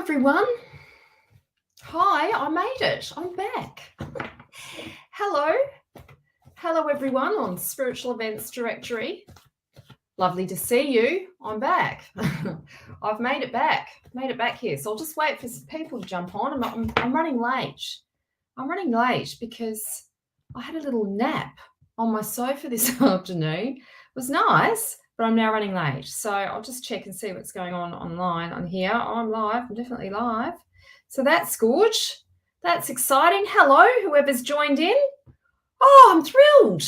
everyone. Hi, I made it. I'm back. Hello. Hello, everyone on Spiritual Events Directory. Lovely to see you. I'm back. I've made it back. Made it back here. So I'll just wait for some people to jump on. I'm running late. I'm running late because I had a little nap on my sofa this afternoon. It was nice, but I'm now running late. So I'll just check and see what's going on online on here. I'm live. I'm definitely live. So that's good. That's exciting. Hello, whoever's joined in. Oh, I'm thrilled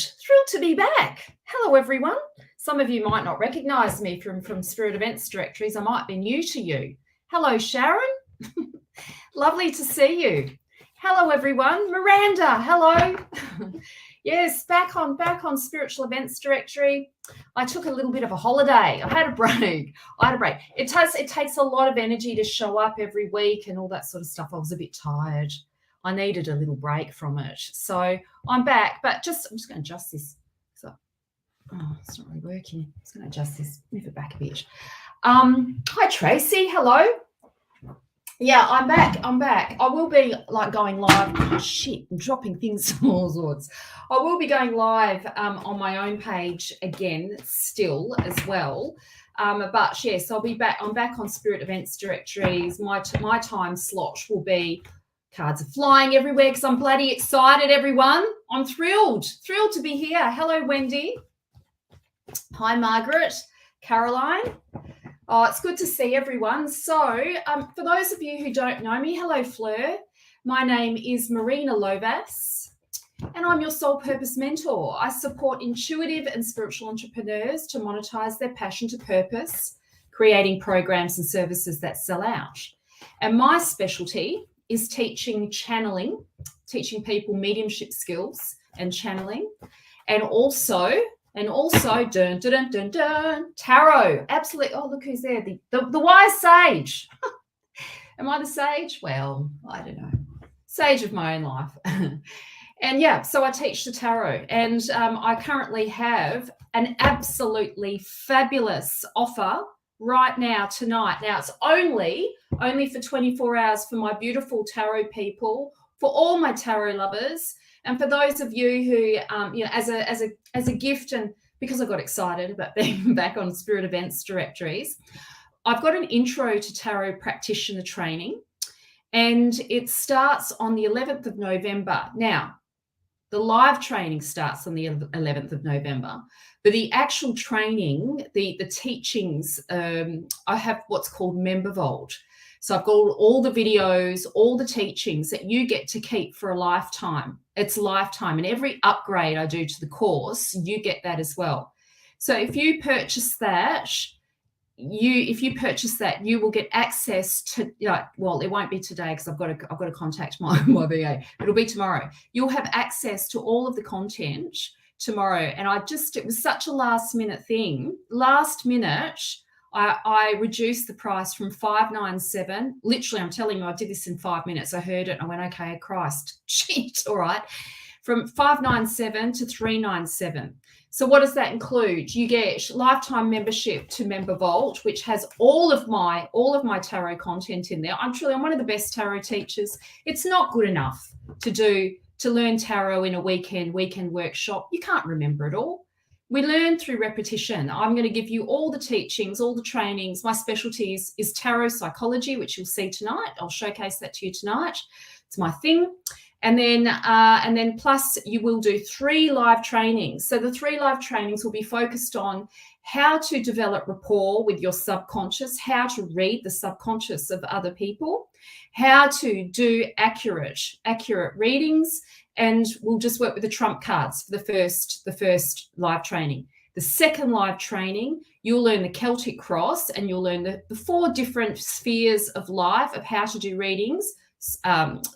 to be back. Hello, everyone. Some of you might not recognize me from Spirit Events Directories. I might be new to you. Hello, Sharon. Lovely to see you. Hello, everyone. Miranda, hello. Yes, back on Spiritual Events Directory. I took a little bit of a holiday. I had a break. It takes a lot of energy to show up every week and all that sort of stuff. I was a bit tired. I needed a little break from it. So I'm back, but I'm just going to adjust this. So, it's not really working. I'm just going to adjust this, move it back a bit. Hi, Tracy. Hello. Yeah, I'm back. I will be going live. Oh, shit, I'm dropping things to all sorts. I will be going live on my own page again still as well. But yes, I'll be back. I'm back on Spirit Events Directories. My time slot will be, cards are flying everywhere because I'm bloody excited, everyone. I'm thrilled to be here. Hello, Wendy. Hi, Margaret. Caroline. Oh, it's good to see everyone. So for those of you who don't know me, hello, Fleur. My name is Marina Lovas, and I'm your Soul Purpose Mentor. I support intuitive and spiritual entrepreneurs to monetize their passion to purpose, creating programs and services that sell out. And my specialty is teaching channeling, teaching people mediumship skills and channeling, and also dun, dun, dun, dun, tarot. Absolutely. Oh, look who's there. The wise sage. Am I the sage? Well, I don't know. Sage of my own life. And yeah, so I teach the tarot, and I currently have an absolutely fabulous offer right now, tonight. Now, it's only for 24 hours for my beautiful tarot people, for all my tarot lovers. And for those of you who, as a gift, and because I got excited about being back on Spirit Events Directories, I've got an intro to tarot practitioner training, and it starts on the 11th of November. Now, the live training starts on the 11th of November, but the actual training, the teachings, I have what's called Member Vault. So I've got all the videos, all the teachings that you get to keep for a lifetime. It's lifetime, and every upgrade I do to the course, you get that as well. So if you purchase that, you will get access to, well, it won't be today because I've got to contact my VA. It'll be tomorrow. You'll have access to all of the content tomorrow. And it was such a last minute thing. Last minute, I reduced the price from $597. Literally, I'm telling you, I did this in 5 minutes. I heard it and I went, okay, Christ, shit, all right. From $597 to $397. So what does that include? You get lifetime membership to Member Vault, which has all of my tarot content in there. I'm one of the best tarot teachers. It's not good enough to learn tarot in a weekend workshop. You can't remember it all. We learn through repetition. I'm going to give you all the teachings, all the trainings. My specialty is tarot psychology, which you'll see tonight. I'll showcase that to you tonight. It's my thing. And then plus you will do 3 live trainings. So the 3 live trainings will be focused on how to develop rapport with your subconscious, how to read the subconscious of other people, how to do accurate readings, and we'll just work with the trump cards for the first live training. The second live training, you'll learn the Celtic Cross, and you'll learn the 4 different spheres of life of how to do readings.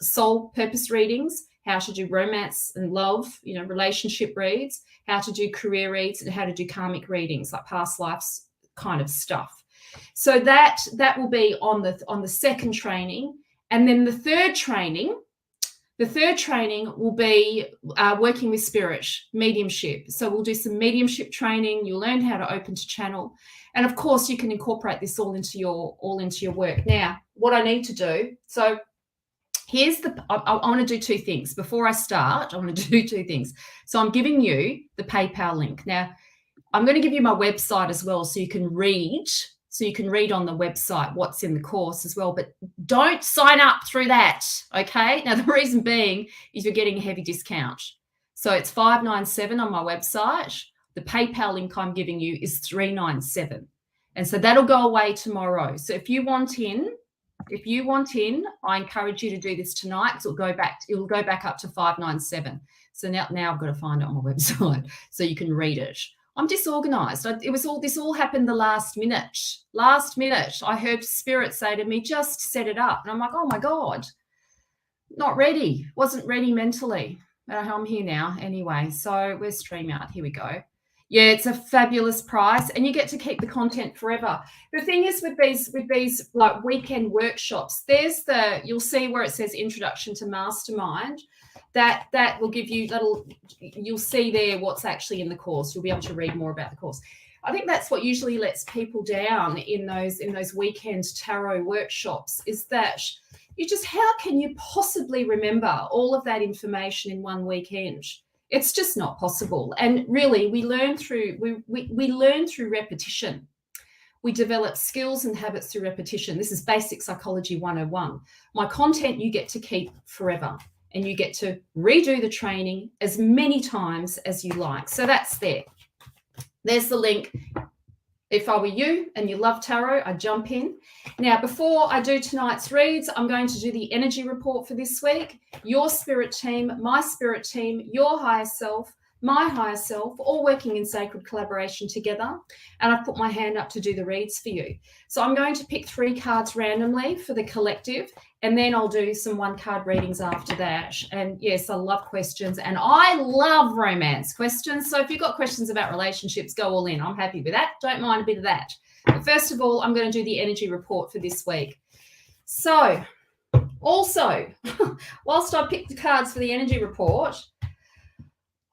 Soul purpose readings, how to do romance and love, relationship reads, how to do career reads, and how to do karmic readings, like past lives kind of stuff. So that will be on the second training. And then the third training, The third training will be working with spirit, mediumship. So we'll do some mediumship training. You'll learn how to open to channel. And of course, you can incorporate this all into your work. Now, what I need to do, so here's I want to do two things. Before I start, I want to do two things. So I'm giving you the PayPal link. Now, I'm going to give you my website as well so you can read. So you can read on the website what's in the course as well, but don't sign up through that, okay? Now, the reason being is you're getting a heavy discount. So it's $597 on my website. The PayPal link I'm giving you is $397. And so that'll go away tomorrow. So if you want in, I encourage you to do this tonight because it'll go back up to $597. So now I've got to find it on my website so you can read it. I'm disorganized. This all happened the last minute. Last minute, I heard Spirit say to me, just set it up. And I'm like, oh my God, not ready. Wasn't ready mentally. But I'm here now anyway. So where's StreamYard? Here we go. Yeah, it's a fabulous price and you get to keep the content forever. The thing is with these like weekend workshops, you'll see where it says Introduction to Mastermind. That will give you, you'll see there what's actually in the course. You'll be able to read more about the course. I think that's what usually lets people down in those weekend tarot workshops is that how can you possibly remember all of that information in one weekend? It's just not possible. And really, we learn through repetition. We develop skills and habits through repetition. This is Basic Psychology 101. My content you get to keep forever. And you get to redo the training as many times as you like. So that's there. There's the link. If I were you and you love tarot, I'd jump in. Now, before I do tonight's reads, I'm going to do the energy report for this week. Your spirit team, my spirit team, your higher self, my higher self, all working in sacred collaboration together. And I've put my hand up to do the reads for you. So I'm going to pick 3 cards randomly for the collective, and then I'll do some 1-card readings after that. And yes, I love questions and I love romance questions. So if you've got questions about relationships, go all in. I'm happy with that. Don't mind a bit of that. But first of all, I'm going to do the energy report for this week. So also, whilst I pick the cards for the energy report,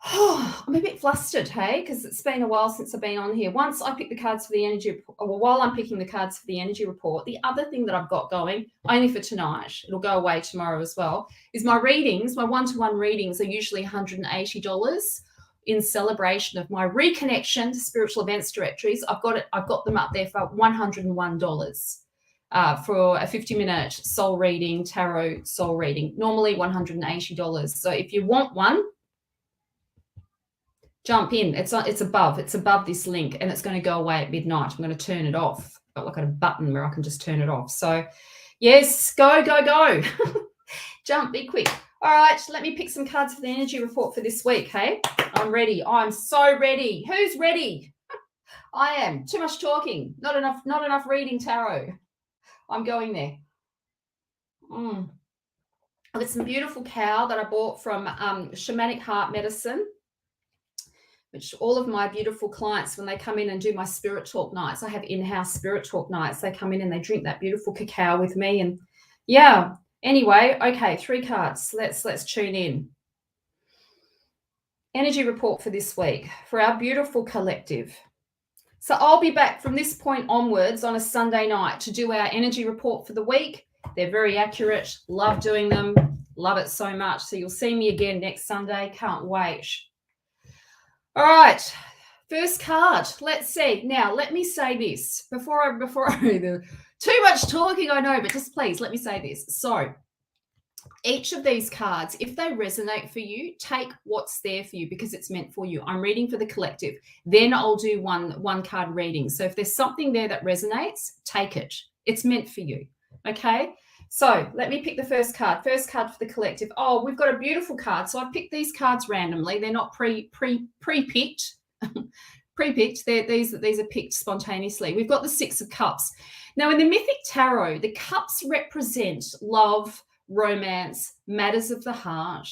I'm a bit flustered, hey, because it's been a while since I've been on here. Once I pick the cards for the energy, while I'm picking the cards for the energy report, the other thing that I've got going, only for tonight, it'll go away tomorrow as well, is my readings. My one-to-one readings are usually $180 in celebration of my reconnection to spiritual events directories. I've got them up there for $101 for a 50-minute soul reading, tarot soul reading. Normally $180. So if you want one, jump in. It's above this link, and it's going to go away at midnight. I'm going to turn it off. I've got a button where I can just turn it off. So yes, go. Jump, be quick. All right, let me pick some cards for the energy report for this week, hey? I'm ready. I'm so ready. Who's ready? I am. Too much talking. Not enough reading tarot. I'm going there. I've got some beautiful cacao that I bought from Shamanic Heart Medicine, which all of my beautiful clients, when they come in and do my spirit talk nights, I have in-house spirit talk nights. They come in and they drink that beautiful cacao with me. And yeah, anyway, okay, 3 cards. Let's tune in. Energy report for this week for our beautiful collective. So I'll be back from this point onwards on a Sunday night to do our energy report for the week. They're very accurate. Love doing them. Love it so much. So you'll see me again next Sunday. Can't wait. All right, first card. Let's see. Now, let me say this before I too much talking, I know, but just please let me say this. So each of these cards, if they resonate for you, take what's there for you because it's meant for you. I'm reading for the collective. Then I'll do one card reading. So if there's something there that resonates, take it. It's meant for you. Okay. So let me pick the first card. First card for the collective. Oh, we've got a beautiful card. So I've picked these cards randomly. They're not pre-picked. Pre-picked. These are picked spontaneously. We've got the 6 of Cups. Now, in the Mythic Tarot, the cups represent love, romance, matters of the heart.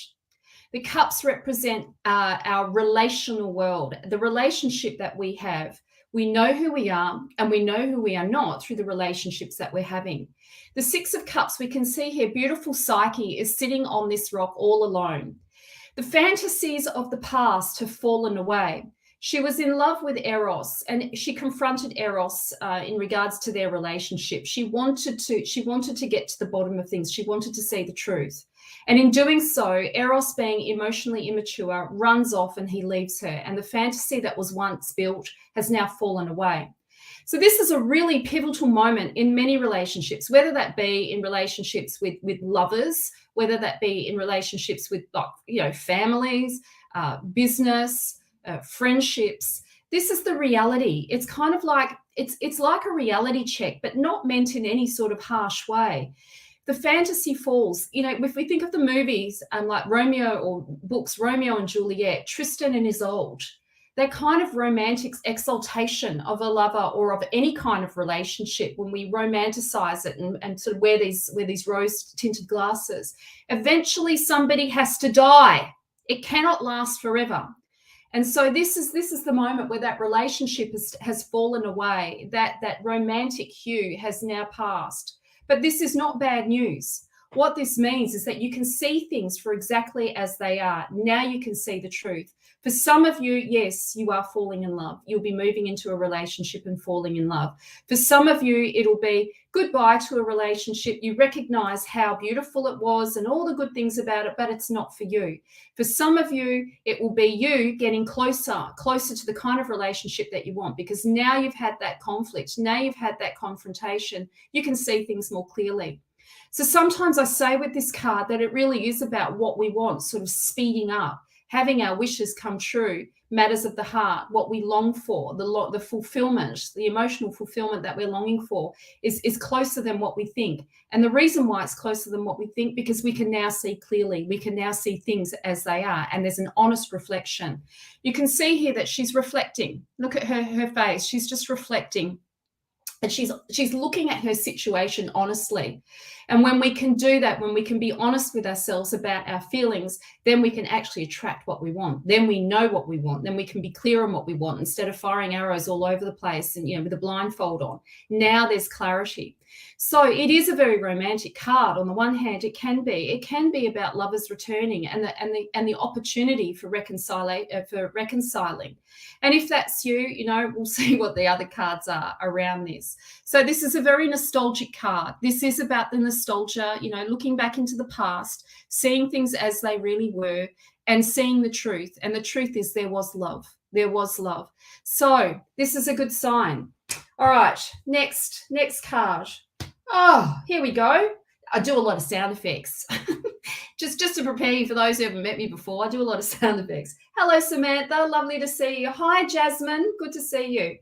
The cups represent our relational world, the relationship that we have We know who we are, and we know who we are not through the relationships that we're having. The Six of Cups, we can see here, beautiful Psyche is sitting on this rock all alone. The fantasies of the past have fallen away. She was in love with Eros, and she confronted Eros in regards to their relationship. She wanted to get to the bottom of things. She wanted to see the truth. And in doing so, Eros, being emotionally immature, runs off and he leaves her. And the fantasy that was once built has now fallen away. So this is a really pivotal moment in many relationships, whether that be in relationships with lovers, whether that be in relationships with, families, business, friendships. This is the reality. It's kind of like, it's like a reality check, but not meant in any sort of harsh way. The fantasy falls. If we think of the movies like Romeo, or books, Romeo and Juliet, Tristan and Isolde, that kind of romantic exaltation of a lover or of any kind of relationship, when we romanticize it and sort of wear these rose-tinted glasses, eventually somebody has to die. It cannot last forever. And so this is the moment where that relationship has fallen away, that romantic hue has now passed. But this is not bad news. What this means is that you can see things for exactly as they are. Now you can see the truth. For some of you, yes, you are falling in love. You'll be moving into a relationship and falling in love. For some of you, it'll be goodbye to a relationship. You recognize how beautiful it was and all the good things about it, but it's not for you. For some of you, it will be you getting closer to the kind of relationship that you want, because now you've had that conflict. Now you've had that confrontation. You can see things more clearly. So sometimes I say with this card that it really is about what we want, sort of speeding up, having our wishes come true, matters of the heart, what we long for, the fulfillment, the emotional fulfillment that we're longing for is closer than what we think. And the reason why it's closer than what we think, because we can now see clearly, we can now see things as they are, and there's an honest reflection. You can see here that she's reflecting. Look at her face. She's just reflecting. And she's looking at her situation honestly. And when we can do that, when we can be honest with ourselves about our feelings, then we can actually attract what we want. Then we know what we want. Then we can be clear on what we want instead of firing arrows all over the place and, with a blindfold on. Now there's clarity. So it is a very romantic card. On the one hand, it can be about lovers returning and the opportunity for reconciling. And if that's you, we'll see what the other cards are around this. So this is a very nostalgic card. This is about the nostalgia, looking back into the past, seeing things as they really were, and seeing the truth. And the truth is there was love. There was love. So this is a good sign. All right, next card. Oh, here we go. I do a lot of sound effects. just to prepare you for those who haven't met me before, I do a lot of sound effects. Hello, Samantha. Lovely to see you. Hi, Jasmine. Good to see you.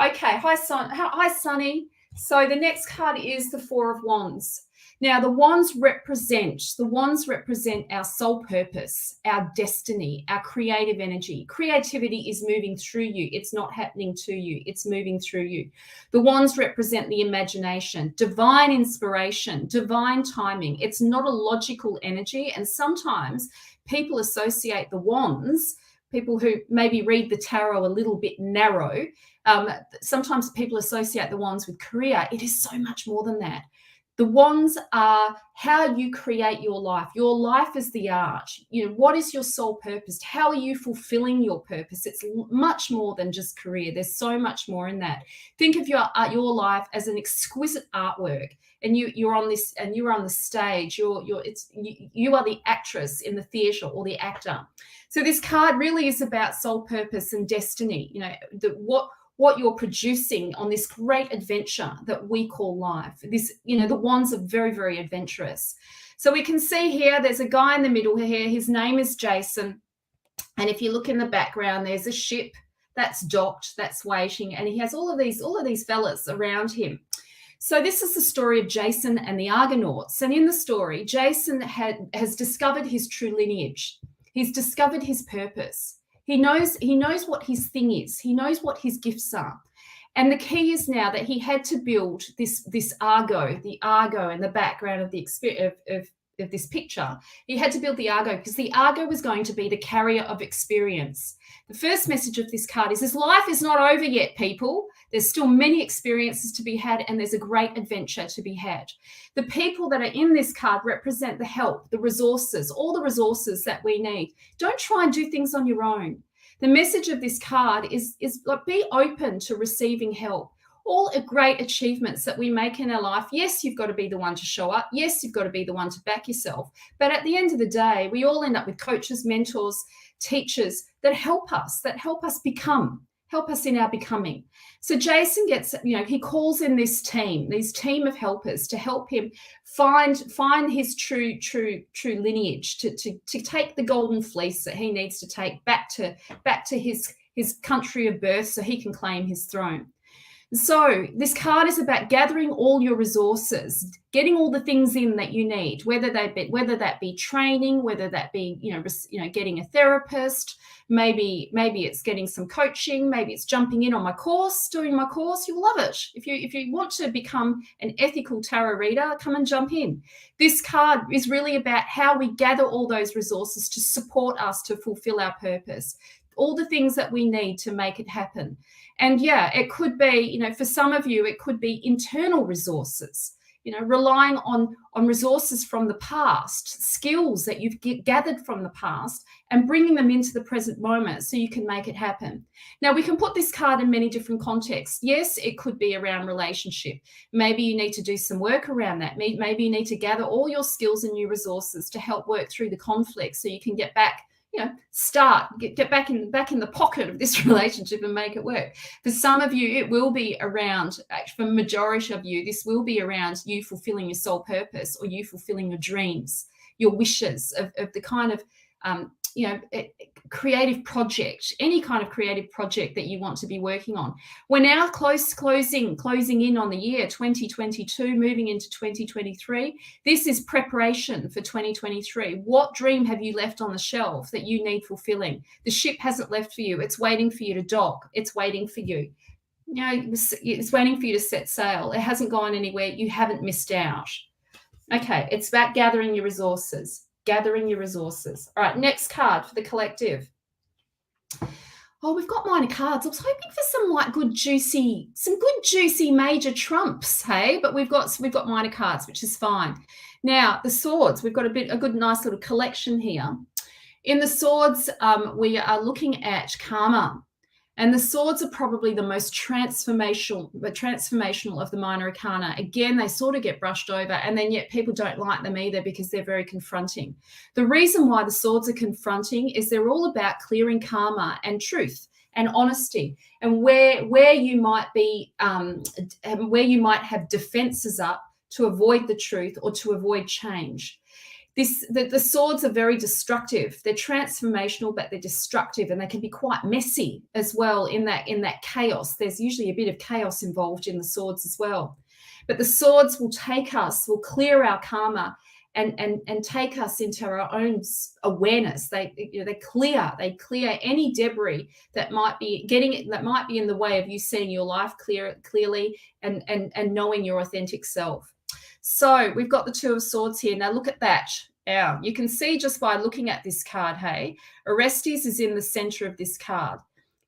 Okay. Hi, Sunny. So the next card is the Four of Wands. Now, the wands represent our soul purpose, our destiny, our creative energy. Creativity is moving through you. It's not happening to you. It's moving through you. The wands represent the imagination, divine inspiration, divine timing. It's not a logical energy. And sometimes people associate the wands, people who maybe read the tarot a little bit narrow, sometimes people associate the wands with career. It is so much more than that. The wands are how you create your life. Your life is the art. What is your soul purpose? How are you fulfilling your purpose? It's much more than just career. There's so much more in that. Think of your life as an exquisite artwork, and you're on this, and you're on the stage. You are the actress in the theatre or the actor. So this card really is about soul purpose and destiny. What you're producing on this great adventure that we call life. The wands are very, very adventurous. So we can see here, there's a guy in the middle here. His name is Jason. And if you look in the background, there's a ship that's docked, that's waiting. And he has all of these fellas around him. So this is the story of Jason and the Argonauts. And in the story, Jason has discovered his true lineage. He's discovered his purpose. He knows what his thing is. He knows what his gifts are. And the key is now that he had to build this Argo, the Argo in the background of this picture, he had to build the Argo because the Argo was going to be the carrier of experience. The first message of this card is this life is not over yet, people. There's still many experiences to be had, and there's a great adventure to be had. The people that are in this card represent the help, the resources, all the resources that we need. Don't try and do things on your own. The message of this card is like, be open to receiving help. All great achievements that we make in our life, yes, you've got to be the one to show up. Yes, you've got to be the one to back yourself. But at the end of the day, we all end up with coaches, mentors, teachers that help us become, help us in our becoming. So Jason gets, he calls in this team of helpers to help him find his true lineage, to take the golden fleece that he needs to take back to his country of birth so he can claim his throne. So this card is about gathering all your resources, getting all the things in that you need, whether that be training, whether that be getting a therapist, maybe it's getting some coaching, maybe it's jumping in on my course, doing my course. You'll love it. If you want to become an ethical tarot reader, come and jump in. This card is really about how we gather all those resources to support us to fulfill our purpose, all the things that we need to make it happen. And yeah, it could be, for some of you, it could be internal resources, relying on resources from the past, skills that you've gathered from the past and bringing them into the present moment so you can make it happen. Now, we can put this card in many different contexts. Yes, it could be around relationship. Maybe you need to do some work around that. Maybe you need to gather all your skills and new resources to help work through the conflict so you can get back, get back in the pocket of this relationship and make it work. For some of you, it will be around, for the majority of you, this will be around you fulfilling your soul purpose or you fulfilling your dreams, your wishes of the kind of, creative project, any kind of creative project that you want to be working on. We're now closing in on the year 2022, moving into 2023. This is preparation for 2023. What dream have you left on the shelf that you need fulfilling? The ship hasn't left for you. It's waiting for you to dock. It's waiting for you. It's waiting for you to set sail. It hasn't gone anywhere. You haven't missed out. Okay, it's about gathering your resources. Gathering your resources. All right, next card for the collective. Oh, we've got minor cards. I was hoping for some good juicy major trumps, hey? But we've got minor cards, which is fine. Now, the swords, we've got a good nice little collection here. In the swords, we are looking at karma. And the swords are probably the most transformational of the minor arcana. Again, they sort of get brushed over, and then yet people don't like them either because they're very confronting. The reason why the swords are confronting is they're all about clearing karma and truth and honesty, and where you might be, where you might have defenses up to avoid the truth or to avoid change. The swords are very destructive. They're transformational, but they're destructive, and they can be quite messy as well in that chaos. There's usually a bit of chaos involved in the swords as well. But the swords will will clear our karma and take us into our own awareness. They clear any debris that might be in the way of you seeing your life clearly and knowing your authentic self. So we've got the Two of Swords here. Now look at that. Now, you can see just by looking at this card, hey, Orestes is in the center of this card.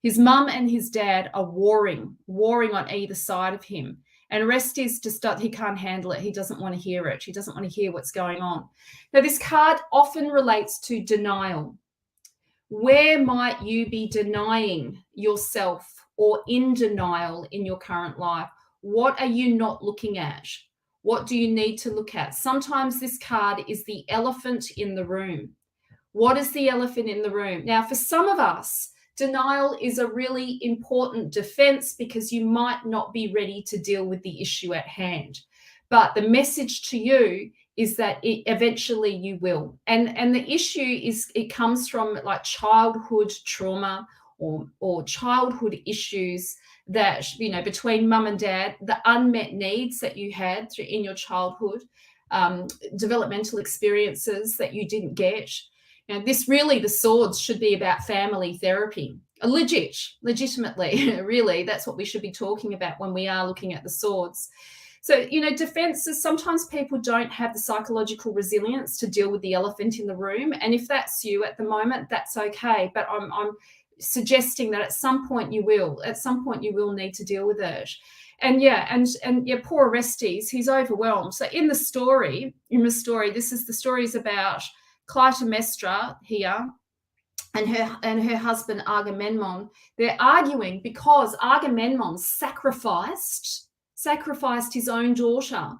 His mum and his dad are warring on either side of him. And Orestes he can't handle it. He doesn't want to hear it. He doesn't want to hear what's going on. Now, this card often relates to denial. Where might you be denying yourself or in denial in your current life? What are you not looking at? What do you need to look at? Sometimes this card is the elephant in the room. What is the elephant in the room? Now, for some of us, denial is a really important defense because you might not be ready to deal with the issue at hand. But the message to you is that eventually you will. And the issue is it comes from like childhood trauma or childhood issues that, between mum and dad, the unmet needs that you had in your childhood, developmental experiences that you didn't get. The swords should be about family therapy. Legitimately, really, that's what we should be talking about when we are looking at the swords. So, defenses, sometimes people don't have the psychological resilience to deal with the elephant in the room. And if that's you at the moment, that's okay. But I'm suggesting that at some point you will. At some point you will need to deal with it. And poor Orestes, he's overwhelmed. So in the story, this is the stories about Clytemnestra here and her husband Agamemnon. They're arguing because Agamemnon sacrificed his own daughter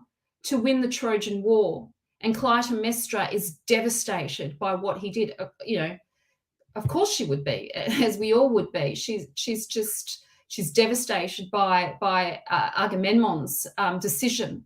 to win the Trojan War, and Clytemnestra is devastated by what he did. Of course she would be, as we all would be. She's devastated by Agamemnon's decision,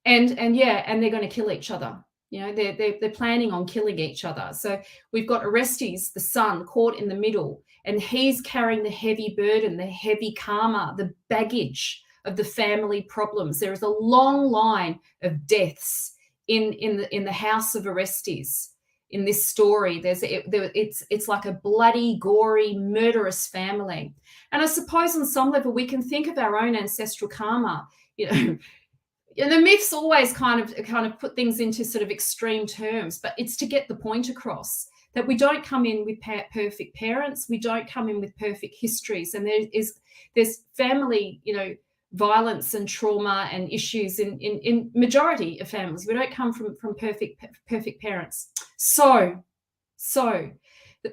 and they're going to kill each other. They're planning on killing each other. So we've got Orestes, the son, caught in the middle, and he's carrying the heavy burden, the heavy karma, the baggage of the family problems. There is a long line of deaths in the house of Orestes. In this story, it's like a bloody, gory, murderous family. And I suppose on some level we can think of our own ancestral karma. And the myths always kind of put things into sort of extreme terms, but it's to get the point across that we don't come in with perfect parents, we don't come in with perfect histories, and there's family, violence and trauma and issues in majority of families. We don't come from perfect parents. So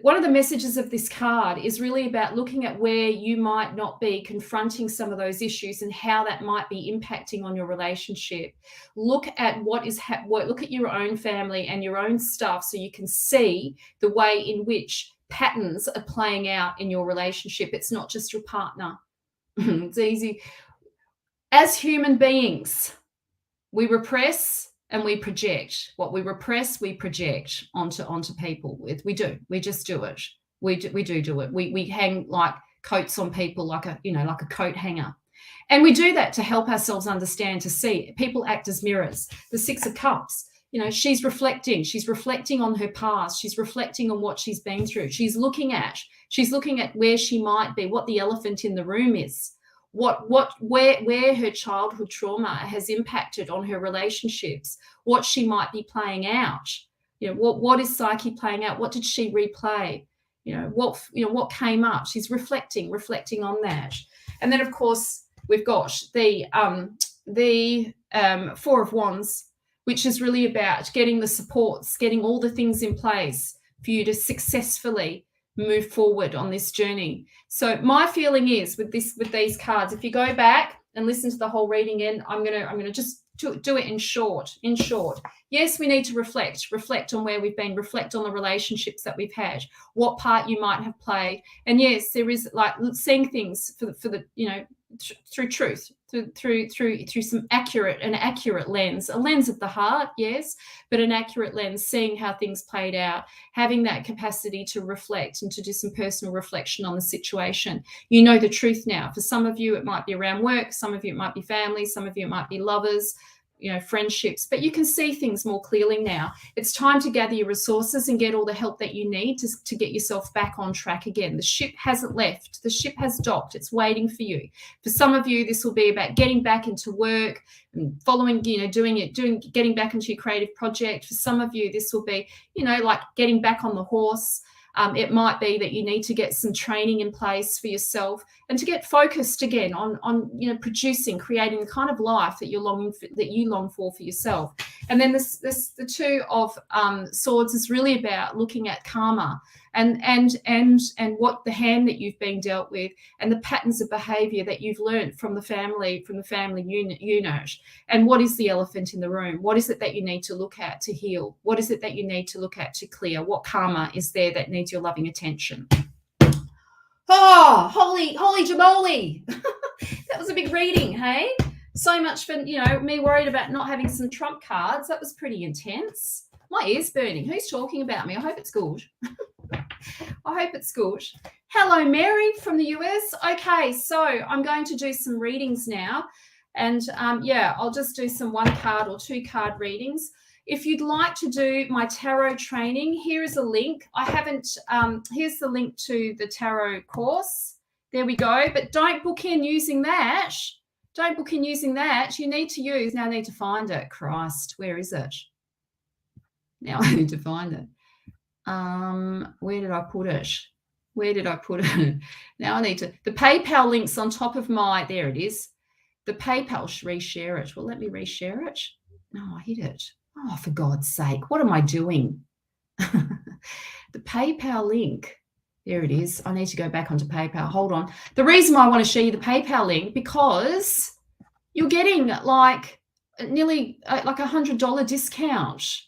one of the messages of this card is really about looking at where you might not be confronting some of those issues and how that might be impacting on your relationship. Look at look at your own family and your own stuff so you can see the way in which patterns are playing out in your relationship. It's not just your partner. It's easy. As human beings, we repress and we project. What we repress, we project onto people. We do. We just do it. We do it. We hang like coats on people like a coat hanger. And we do that to help ourselves understand, to see. People act as mirrors. The Six of Cups, she's reflecting on her past. She's reflecting on what she's been through. She's looking at where she might be, what the elephant in the room is. Where her childhood trauma has impacted on her relationships, what she might be playing out. What is Psyche playing out? What did she replay? What came up? She's reflecting on that. And then of course we've got the Four of Wands, which is really about getting the supports, getting all the things in place for you to successfully move forward on this journey. So my feeling is with these cards, if you go back and listen to the whole reading again, I'm gonna just do it in short. Yes, we need to reflect on where we've been, reflect on the relationships that we've had, what part you might have played. And yes, there is like seeing things for the through truth, through some accurate lens, a lens of the heart, yes, but an accurate lens, seeing how things played out, having that capacity to reflect and to do some personal reflection on the situation. You know the truth now. For some of you, it might be around work, some of you, it might be family, some of you, it might be lovers, friendships, but you can see things more clearly now. It's time to gather your resources and get all the help that you need to get yourself back on track again. The ship hasn't left. The ship has docked. It's waiting for you. For some of you, this will be about getting back into work and following, getting back into your creative project. For some of you, this will be, like getting back on the horse. It might be that you need to get some training in place for yourself and to get focused again on creating the kind of life that you long for yourself. And then the Two of Swords is really about looking at karma and what the hand that you've been dealt with and the patterns of behavior that you've learned from the family unit. And what is the elephant in the room? What is it that you need to look at to heal? What is it that you need to look at to clear? What karma is there that needs your loving attention? Oh, holy jamoli. That was a big reading, hey? So much for, me worried about not having some trump cards. That was pretty intense. My ear's burning. Who's talking about me? I hope it's good. I hope it's good. Hello, Mary from the US. Okay, so I'm going to do some readings now. And I'll just do some 1 card or 2 card readings. If you'd like to do my tarot training, here is a link. Here's the link to the tarot course. There we go. But don't book in using that. Don't book in using that. You need to use, now I need to find it. Christ, where is it? Now I need to find it. Where did I put it? Where did I put it? Now I need to, the PayPal link's on top of my, there it is. The PayPal, reshare it. Well, let me reshare it. No, I hit it. Oh, for God's sake, what am I doing? The PayPal link. There it is. I need to go back onto PayPal. Hold on. The reason why I want to show you the PayPal link, because you're getting like nearly like $100 discount.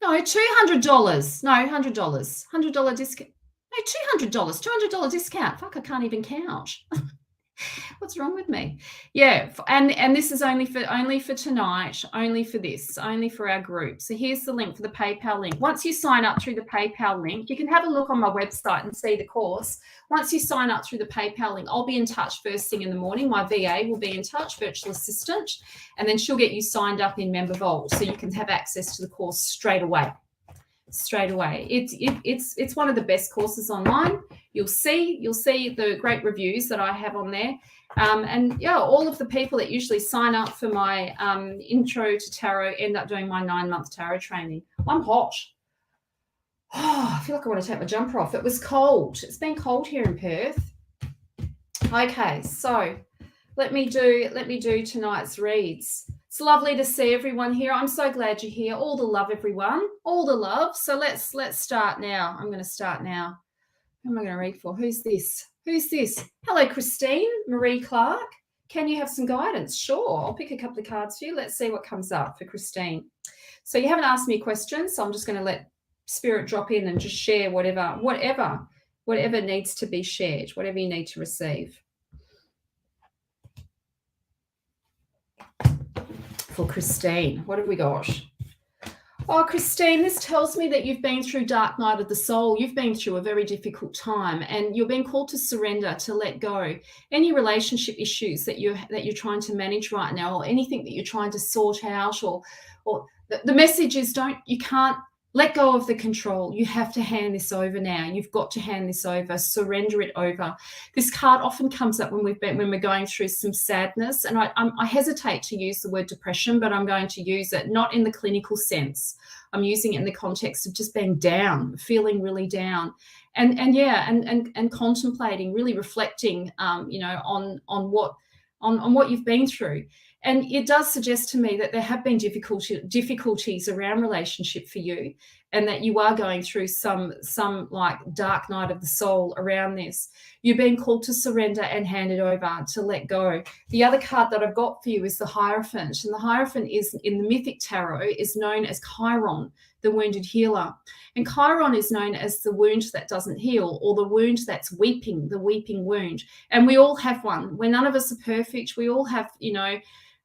No, $200. No, $100. $100 discount. No, $200. $200 discount. Fuck, I can't even count. What's wrong with me? Yeah, and this is only for tonight, only for this, only for our group. So here's the link for the PayPal link. Once you sign up through the PayPal link, you can have a look on my website and see the course. Once you sign up through the PayPal link, I'll be in touch first thing in the morning. My VA will be in touch, virtual assistant, and then she'll get you signed up in Member Vault so you can have access to the course straight away. It's one of the best courses online. You'll see the great reviews that I have on there, and yeah, all of the people that usually sign up for my intro to tarot end up doing my 9-month tarot training. I'm hot. Oh, I feel like I want to take my jumper off. It was cold. It's been cold here in Perth. Okay, so let me do tonight's reads. It's lovely to see everyone here. I'm so glad you're here. All the love, everyone. All the love. So let's start now. I'm going to start now. Who am I going to read for? Who's this? Who's this? Hello, Christine. Marie Clark. Can you have some guidance? Sure. I'll pick a couple of cards for you. Let's see what comes up for Christine. So you haven't asked me a question, so I'm just going to let Spirit drop in and just share whatever needs to be shared, whatever you need to receive. For Christine, what have we got? Oh, Christine, this tells me that you've been through dark night of the soul. You've been through a very difficult time, and you're being called to surrender, to let go. Any relationship issues that you're trying to manage right now, or anything that you're trying to sort out, or the message is you can't let go of the control. You have to hand this over now. You've got to hand this over, surrender it over. This card often comes up when we're going through some sadness, and I hesitate to use the word depression, but I'm going to use it not in the clinical sense. I'm using it in the context of just being down, feeling really down, and contemplating, really reflecting, on what you've been through. And it does suggest to me that there have been difficulties around relationship for you, and that you are going through some like dark night of the soul around this. You're being called to surrender and hand it over, to let go. The other card that I've got for you is the Hierophant, and the Hierophant is in the Mythic Tarot is known as Chiron, the wounded healer. And Chiron is known as the wound that doesn't heal, or the wound that's weeping, the weeping wound. And we all have one. We're none of us are perfect. We all have,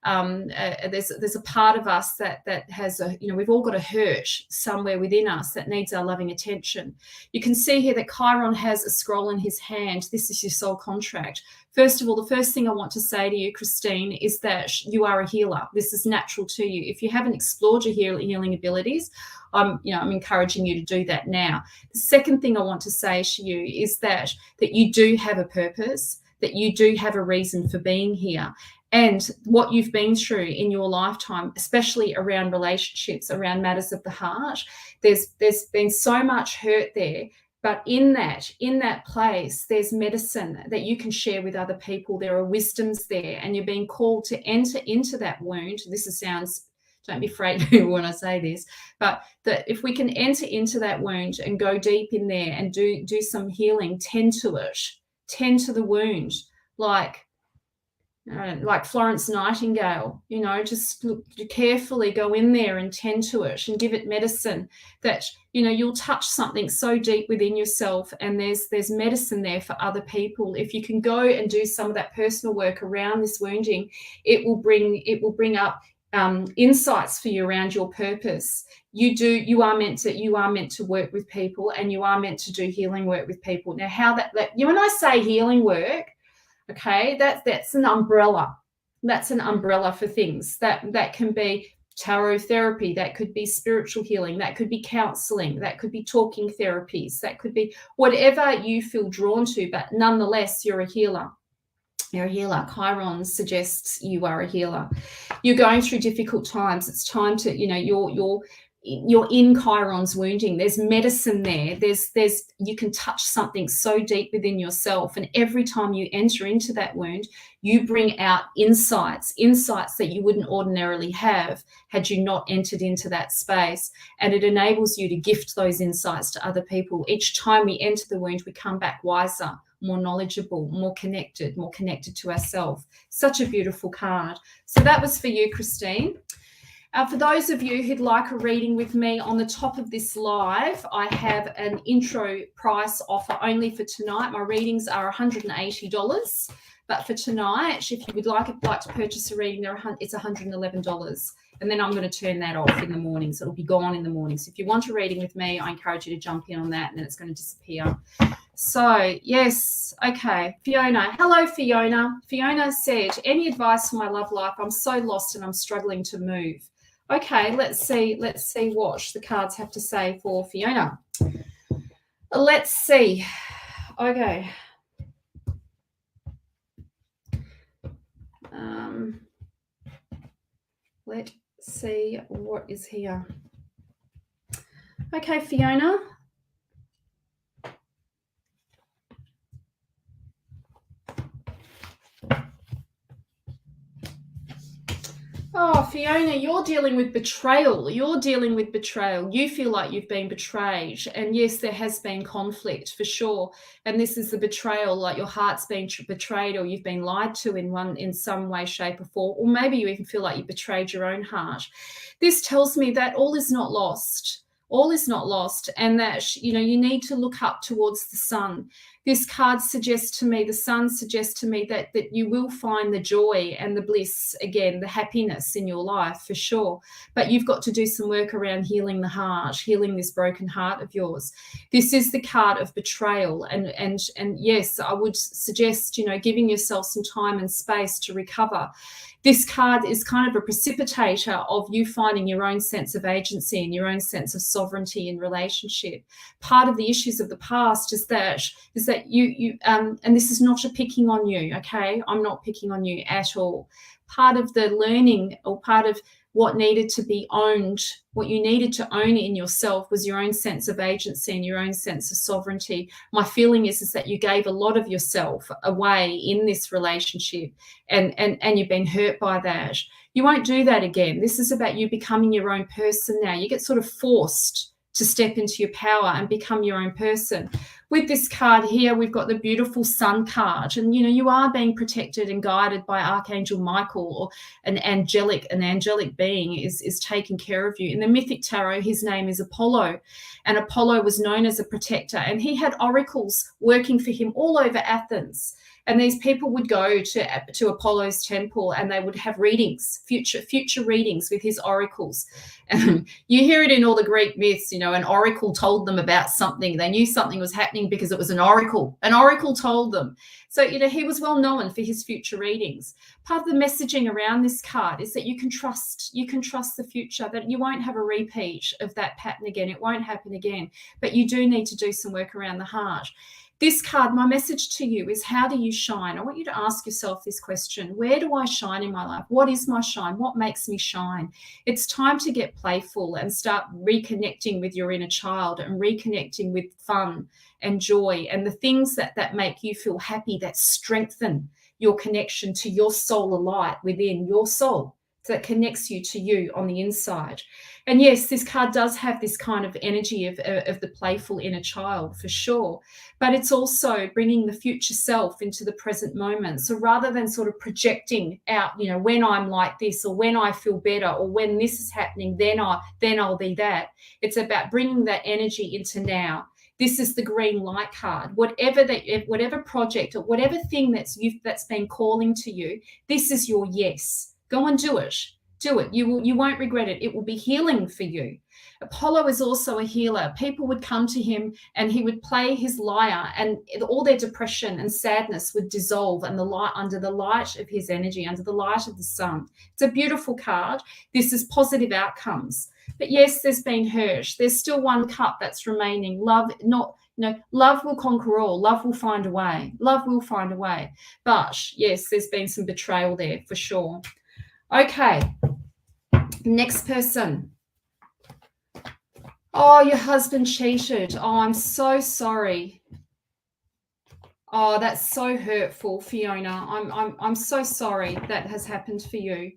there's a part of us that has we've all got a hurt somewhere within us that needs our loving attention. You can see here that Chiron has a scroll in his hand. This is your soul contract. First of all, the first thing I want to say to you, Christine, is that you are a healer. This is natural to you. If you haven't explored your healing abilities, I'm encouraging you to do that now. The second thing I want to say to you is that you do have a purpose, that you do have a reason for being here. And what you've been through in your lifetime, especially around relationships, around matters of the heart, there's been so much hurt there. But in that place, there's medicine that you can share with other people. There are wisdoms there, and you're being called to enter into that wound. Don't be afraid when I say this, but that if we can enter into that wound and go deep in there and do some healing, tend to it, tend to the wound, like Florence Nightingale, just carefully go in there and tend to it and give it medicine, that, you'll touch something so deep within yourself, and there's medicine there for other people. If you can go and do some of that personal work around this wounding, it will bring up insights for you around your purpose. You are meant to work with people, and you are meant to do healing work with people. Now, how that when I say healing work, okay, that's an umbrella. That's an umbrella for things that can be tarot therapy, that could be spiritual healing, that could be counseling, that could be talking therapies, that could be whatever you feel drawn to, but nonetheless, you're a healer. You're a healer. Chiron suggests you are a healer. You're going through difficult times. It's time to, you're in Chiron's wounding. There's medicine there. There's you can touch something so deep within yourself. And every time you enter into that wound, you bring out insights that you wouldn't ordinarily have had you not entered into that space. And it enables you to gift those insights to other people. Each time we enter the wound, we come back wiser, more knowledgeable, more connected to ourselves. Such a beautiful card. So that was for you, Christine. For those of you who'd like a reading with me, on the top of this live, I have an intro price offer only for tonight. My readings are $180, but for tonight, if you would like to purchase a reading, it's $111. And then I'm going to turn that off in the morning, so it'll be gone in the morning. So if you want a reading with me, I encourage you to jump in on that, and then it's going to disappear. So, yes, okay, Fiona. Hello, Fiona. Fiona said, any advice for my love life? I'm so lost and I'm struggling to move. Okay, let's see what the cards have to say for Fiona. Let's see. Okay. Let's see what is here. Okay, Fiona. Oh, Fiona, you're dealing with betrayal. You feel like you've been betrayed. And yes, there has been conflict for sure. And this is the betrayal, like your heart's been betrayed, or you've been lied to in some way, shape or form. Or maybe you even feel like you betrayed your own heart. This tells me that all is not lost. All is not lost, and that, you need to look up towards the sun. This card suggests to me, the sun suggests to me that you will find the joy and the bliss again, the happiness in your life for sure. But you've got to do some work around healing the heart, healing this broken heart of yours. This is the card of betrayal. And yes, I would suggest, giving yourself some time and space to recover. This card is kind of a precipitator of you finding your own sense of agency and your own sense of sovereignty in relationship. Part of the issues of the past is that you and this is not a picking on you, okay? I'm not picking on you at all. Part of the learning, or part of what needed to be owned, what you needed to own in yourself, was your own sense of agency and your own sense of sovereignty. My feeling is that you gave a lot of yourself away in this relationship, and you've been hurt by that. You won't do that again. This is about you becoming your own person now. You get sort of forced to step into your power and become your own person. With this card here, we've got the beautiful Sun card, and you are being protected and guided by Archangel Michael, or an angelic being is taking care of you. In the Mythic Tarot, his name is Apollo, and Apollo was known as a protector, and he had oracles working for him all over Athens. And these people would go to Apollo's temple, and they would have readings, future readings with his oracles. And you hear it in all the Greek myths, an oracle told them about something. They knew something was happening because it was an oracle. An oracle told them. So, he was well known for his future readings. Part of the messaging around this card is that you can trust the future, that you won't have a repeat of that pattern again. It won't happen again. But you do need to do some work around the heart. This card, my message to you is, how do you shine? I want you to ask yourself this question. Where do I shine in my life? What is my shine? What makes me shine? It's time to get playful and start reconnecting with your inner child, and reconnecting with fun and joy and the things that make you feel happy, that strengthen your connection to your solar light within your soul, that connects you to you on the inside. And yes, this card does have this kind of energy of the playful inner child for sure, but it's also bringing the future self into the present moment. So rather than sort of projecting out, when I'm like this, or when I feel better, or when this is happening, then I'll be that. It's about bringing that energy into now. This is the green light card. Whatever project or whatever thing that's been calling to you, this is your yes. Go and do it. Do it. You won't regret it. It will be healing for you. Apollo is also a healer. People would come to him and he would play his lyre, and all their depression and sadness would dissolve under the light of his energy, under the light of the sun. It's a beautiful card. This is positive outcomes. But yes, there's been hurt. There's still one cup that's remaining. Love, Love will conquer all. Love will find a way. Love will find a way. But yes, there's been some betrayal there for sure. Okay. Next person. Oh, your husband cheated. Oh, I'm so sorry. Oh, that's so hurtful, Fiona. I'm so sorry that has happened for you.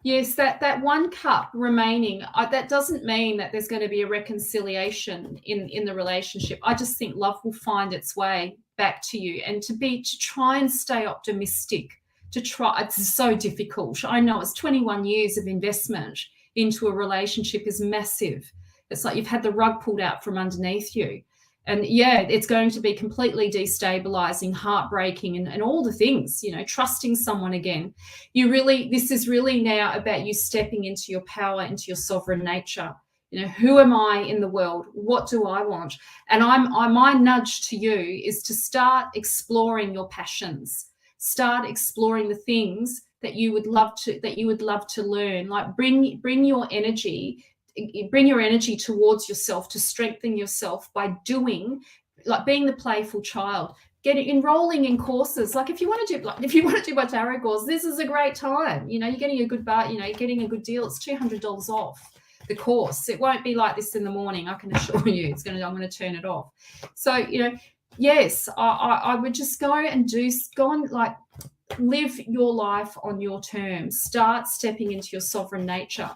Yes, that one cup remaining, that doesn't mean that there's going to be a reconciliation in the relationship. I just think love will find its way back to you, and to try and stay optimistic, it's so difficult. I know it's 21 years of investment into a relationship is massive. It's like you've had the rug pulled out from underneath you. And yeah, it's going to be completely destabilizing, heartbreaking, and all the things, trusting someone again. This is really now about you stepping into your power, into your sovereign nature. Who am I in the world? What do I want? And my nudge to you is to start exploring your passions, start exploring the things that you would love to learn. Like bring your energy towards yourself, to strengthen yourself by doing, like being the playful child, enrolling in courses. Like if you want to do my tarot course, this is a great time. You're getting a good you're getting a good deal. It's $200 off the course. It won't be like this in the morning, I can assure you. I'm going to turn it off. So yes, I would just go and like live your life on your terms. Start stepping into your sovereign nature.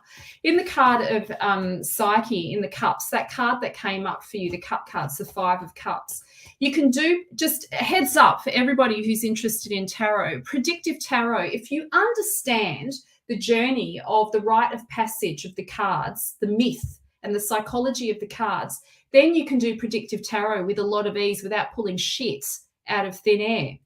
In the card of Psyche in the cups, that card that came up for you, the cup cards, the 5 of cups, you can do, just a heads up for everybody who's interested in tarot, predictive tarot. If you understand the journey of the rite of passage of the cards, the myth and the psychology of the cards, then you can do predictive tarot with a lot of ease without pulling shit out of thin air.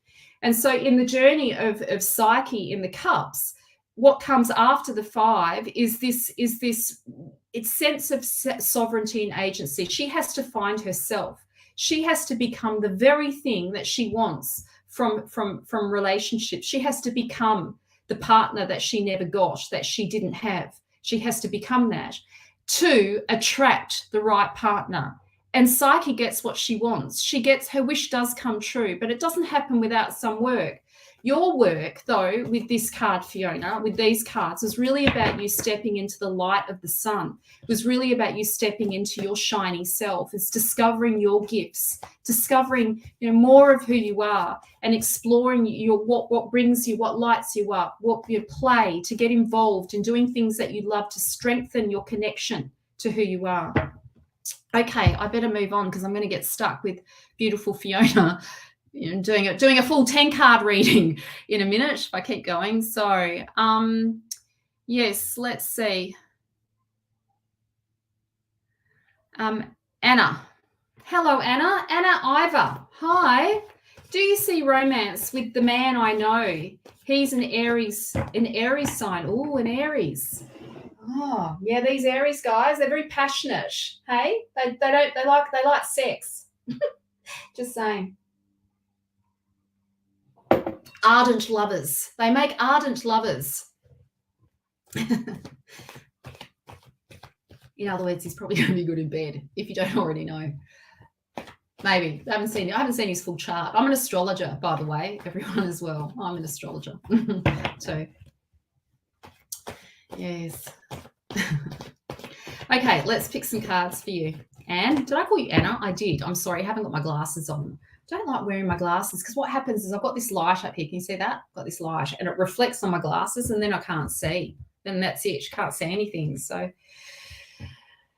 And so in the journey of Psyche in the cups, what comes after the 5 is this its sense of sovereignty and agency. She has to find herself. She has to become the very thing that she wants from relationships. She has to become the partner that she never got, that she didn't have. She has to become that to attract the right partner. And Psyche gets what she wants. Her wish does come true, but it doesn't happen without some work. Your work, though, with this card, Fiona, with these cards, was really about you stepping into the light of the sun. It was really about you stepping into your shiny self. It's discovering your gifts, discovering more of who you are, and exploring what brings you, what lights you up, what you play, to get involved in doing things that you love to strengthen your connection to who you are. Okay, I better move on because I'm going to get stuck with beautiful Fiona, doing a full 10-card reading in a minute if I keep going. So, yes, let's see. Anna. Hello, Anna. Anna Ivor. Hi. Do you see romance with the man I know? He's an Aries sign. Oh, an Aries. Oh, yeah, these Aries guys, they're very passionate. Hey, they like sex. Just saying. Ardent lovers. They make ardent lovers. In other words, he's probably going to be good in bed, if you don't already know. Maybe. I haven't seen his full chart. I'm an astrologer, by the way, everyone as well. I'm an astrologer. So, yes. Okay, let's pick some cards for you. Anne, did I call you Anna? I did. I'm sorry, I haven't got my glasses on. I don't like wearing my glasses because what happens is I've got this light up here. Can you see that? I've got this light and it reflects on my glasses and then I can't see. Then that's it. Can't see anything. So,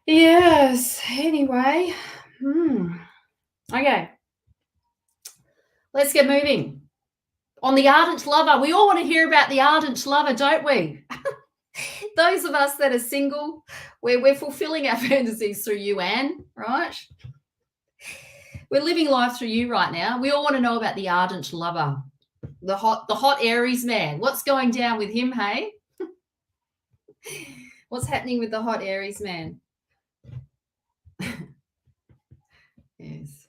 yes. Anyway. Okay. Let's get moving. On the ardent lover. We all want to hear about the ardent lover, don't we? Those of us that are single, we're fulfilling our fantasies through you, Anne, right? We're living life through you right now. We all want to know about the ardent lover, the hot Aries man. What's going down with him, hey? What's happening with the hot Aries man? Yes.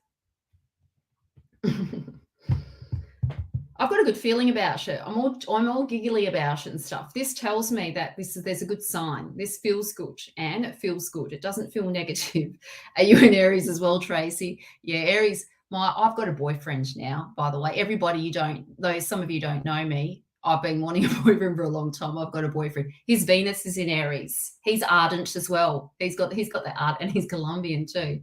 I've got a good feeling about it. I'm all giggly about it and stuff. This tells me that there's a good sign. This feels good, and it feels good. It doesn't feel negative. Are you in Aries as well, Tracy? Yeah, Aries. I've got a boyfriend now, by the way. Everybody, some of you don't know me. I've been wanting a boyfriend for a long time. I've got a boyfriend. His Venus is in Aries. He's ardent as well. He's got that art, and he's Colombian too.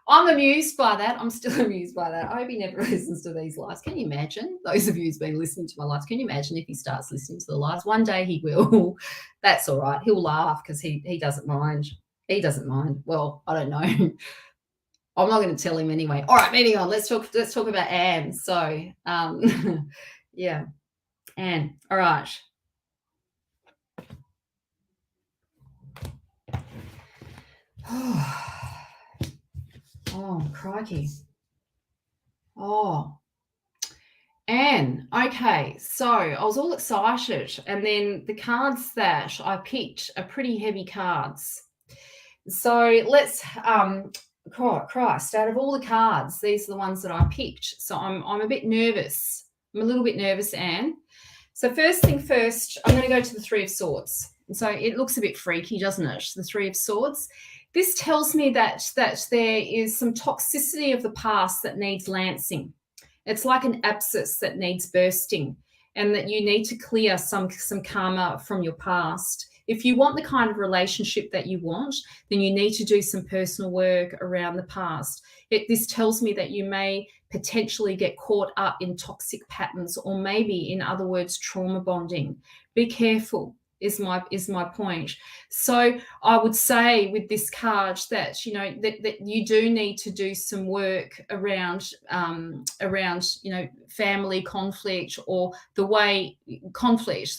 I'm amused by that. I'm still amused by that. I hope he never listens to these lives. Can you imagine? Those of you who's been listening to my lives, can you imagine if he starts listening to the lives? One day he will. That's all right. He'll laugh because he doesn't mind. He doesn't mind. Well, I don't know. I'm not going to tell him anyway. All right, moving on. Let's talk about Anne. So, yeah, Anne. All right. Oh, crikey. Oh, Anne. Okay, so I was all excited, and then the cards that I picked are pretty heavy cards. So let's Christ, out of all the cards, these are the ones that I picked. So I'm a bit nervous. I'm a little bit nervous, Anne. So first thing first, I'm going to go to the Three of Swords. So it looks a bit freaky, doesn't it? The Three of Swords. This tells me that there is some toxicity of the past that needs lancing. It's like an abscess that needs bursting, and that you need to clear some karma from your past. If you want the kind of relationship that you want, then you need to do some personal work around the past. This tells me that you may potentially get caught up in toxic patterns, or maybe, in other words, trauma bonding. Be careful is my point. So I would say with this card that that you do need to do some work around family conflict, or the conflicts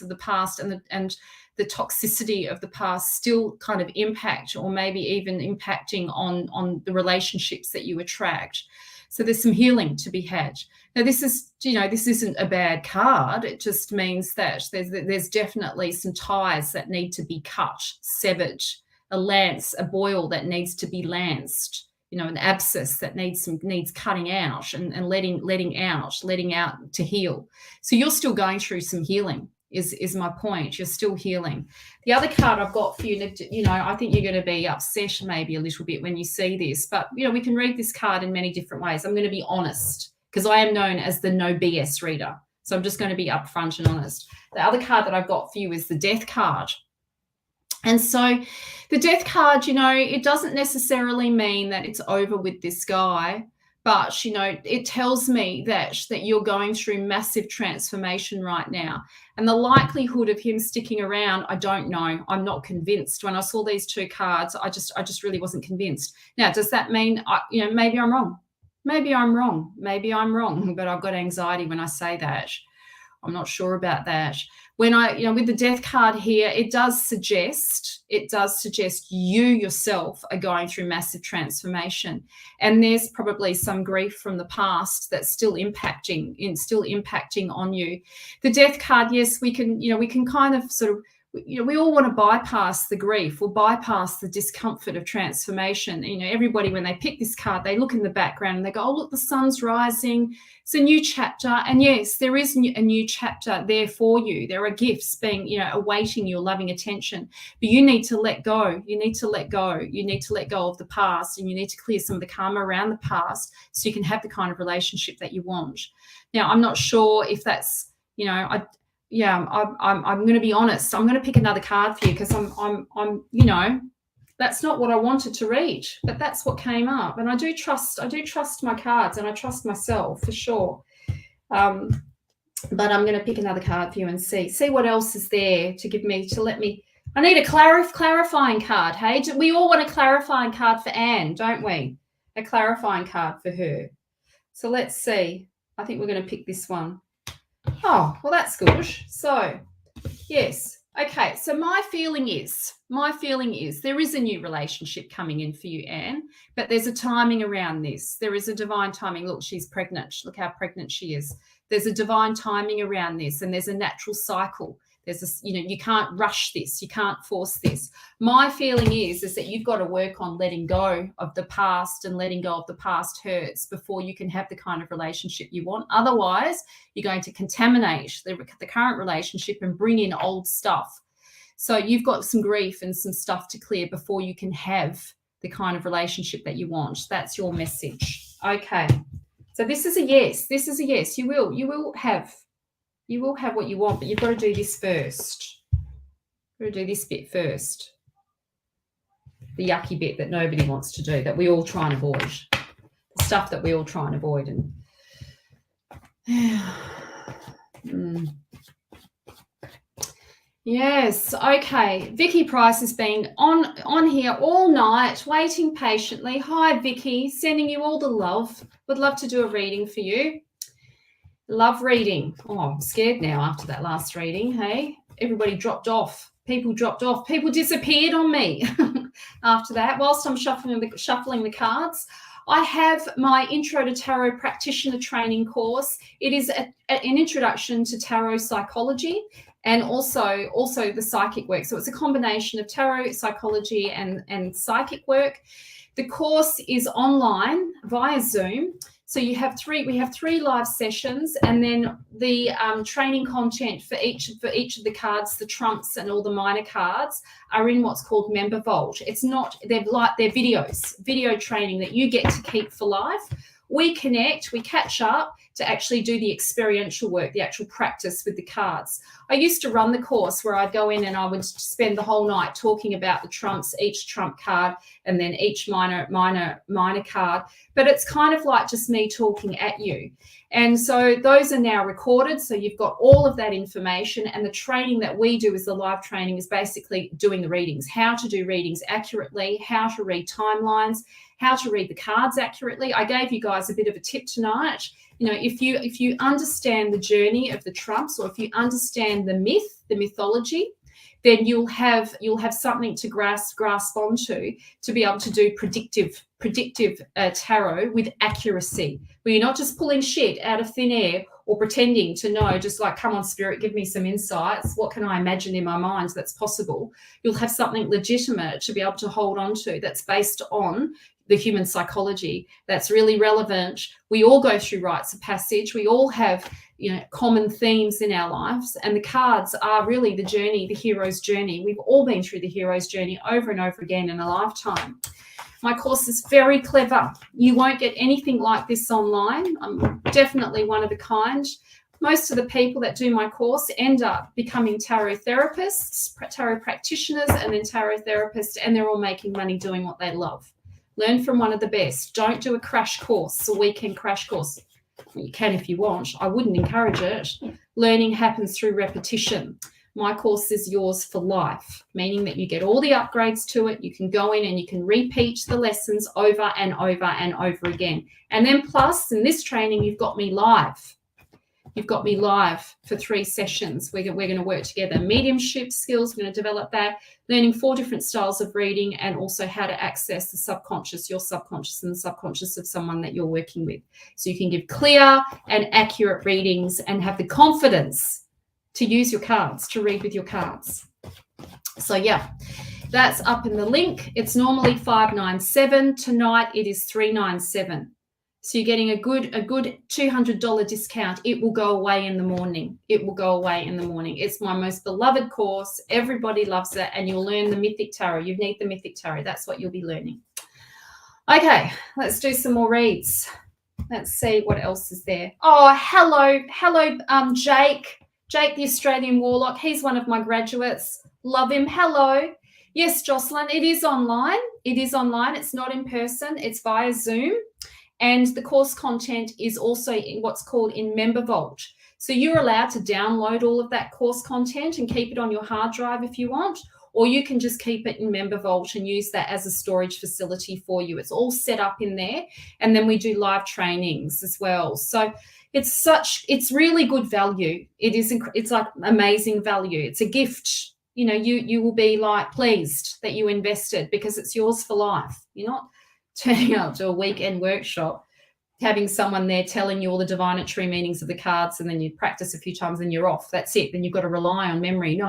of the past, and the toxicity of the past still kind of impact, or maybe even impacting on the relationships that you attract. So there's some healing to be had. Now, this isn't a bad card. It just means that there's definitely some ties that need to be cut, severed, a boil that needs to be lanced, an abscess that needs cutting out and letting out to heal. So you're still going through some healing. Is my point. You're still healing. The other card I've got for you, I think you're going to be upset maybe a little bit when you see this, but we can read this card in many different ways. I'm going to be honest, because I am known as the no BS reader. So I'm just going to be upfront and honest. The other card that I've got for you is the Death card. And so the Death card, it doesn't necessarily mean that it's over with this guy. But, it tells me that you're going through massive transformation right now. And the likelihood of him sticking around, I don't know. I'm not convinced. When I saw these two cards, I just really wasn't convinced. Now, does that mean, maybe I'm wrong? Maybe I'm wrong, but I've got anxiety when I say that. I'm not sure about that. When with the Death card here, it does suggest you yourself are going through massive transformation, and there's probably some grief from the past that's still impacting on you. The Death card, yes, we can kind of sort of, we all want to bypass the grief or bypass the discomfort of transformation. Everybody, when they pick this card, they look in the background and they go, oh, look, the sun's rising. It's a new chapter. And yes, there is a new chapter there for you. There are gifts being, awaiting your loving attention. But you need to let go. You need to let go. You need to let go of the past, and you need to clear some of the karma around the past so you can have the kind of relationship that you want. Now, I'm not sure if that's, I'm going to be honest. I'm going to pick another card for you because I'm that's not what I wanted to read, but that's what came up. And I do trust my cards, and I trust myself for sure. But I'm going to pick another card for you and see what else is there to let me. I need a clarifying card. Hey, we all want a clarifying card for Anne, don't we? A clarifying card for her. So let's see. I think we're going to pick this one. Oh, well, that's good. So, yes. Okay, so my feeling is there is a new relationship coming in for you, Anne, but there's a timing around this. There is a divine timing. Look, she's pregnant. Look how pregnant she is. There's a divine timing around this, and there's a natural cycle. There's this, you can't rush this. You can't force this. My feeling is that you've got to work on letting go of the past and letting go of the past hurts before you can have the kind of relationship you want. Otherwise, you're going to contaminate the current relationship and bring in old stuff. So you've got some grief and some stuff to clear before you can have the kind of relationship that you want. That's your message. Okay. So this is a yes. This is a yes. You will have what you want, but you've got to do this first. You've got to do this bit first. The yucky bit that nobody wants to do, that we all try and avoid. The stuff that we all try and avoid. And yes, okay. Vicky Price has been on here all night, waiting patiently. Hi, Vicky, sending you all the love. Would love to do a reading for you. Love reading. Oh, I'm scared now after that last reading. Hey, everybody dropped off. People dropped off. People disappeared on me after that. Whilst I'm shuffling the cards, I have my Intro to Tarot Practitioner Training course. It is an introduction to tarot psychology and also the psychic work. So it's a combination of tarot, psychology, and psychic work. The course is online via Zoom. So we have three live sessions, and then the training content for each of the cards, the trumps and all the minor cards, are in what's called Member Vault. They're videos, video training that you get to keep for life. We connect, we catch up to actually do the experiential work, the actual practice with the cards. I used to run the course where I'd go in and I would spend the whole night talking about the trumps, each trump card, and then each minor card. But it's kind of like just me talking at you. And so those are now recorded. So you've got all of that information, and the training that we do is the live training is basically doing the readings, how to do readings accurately, how to read timelines, how to read the cards accurately. I gave you guys a bit of a tip tonight. If you understand the journey of the trumps, or if you understand the mythology, then you'll have something to grasp onto to be able to do predictive tarot with accuracy, where you're not just pulling shit out of thin air or pretending to know, just like, come on, spirit, give me some insights. What can I imagine in my mind that's possible? You'll have something legitimate to be able to hold on to that's based on the human psychology, that's really relevant. We all go through rites of passage. We all have, common themes in our lives, and the cards are really the journey, the hero's journey. We've all been through the hero's journey over and over again in a lifetime. My course is very clever. You won't get anything like this online. I'm definitely one of a kind. Most of the people that do my course end up becoming tarot therapists, tarot practitioners, and then tarot therapists, and they're all making money doing what they love. Learn from one of the best. Don't do a crash course, a weekend crash course. You can if you want. I wouldn't encourage it. Learning happens through repetition. My course is yours for life, meaning that you get all the upgrades to it. You can go in and you can repeat the lessons over and over and over again. And then plus, in this training, you've got me live. You've got me live for 3 sessions. We're going to work together. Mediumship skills, we're going to develop that. Learning 4 different styles of reading, and also how to access the subconscious, your subconscious, and the subconscious of someone that you're working with. So you can give clear and accurate readings and have the confidence to use your cards, to read with your cards. So yeah, that's up in the link. It's normally $597. Tonight it is $397. So you're getting a good $200 discount. It will go away in the morning. It will go away in the morning. It's my most beloved course. Everybody loves it, and you'll learn the Mythic Tarot. You need the Mythic Tarot. That's what you'll be learning. Okay, let's do some more reads. Let's see what else is there. Oh, hello, Jake. Jake, the Australian Warlock. He's one of my graduates. Love him. Hello. Yes, Jocelyn, it is online. It is online. It's not in person. It's via Zoom. And the course content is also in what's called in Member Vault. So you're allowed to download all of that course content and keep it on your hard drive if you want, or you can just keep it in Member Vault and use that as a storage facility for you. It's all set up in there. And then we do live trainings as well. So it's really good value. It's like amazing value. It's a gift. You will be like pleased that you invested, because it's yours for life. You're not turning up to a weekend workshop having someone there telling you all the divinatory meanings of the cards, and then you practice a few times and you're off. That's it. Then you've got to rely on memory. No,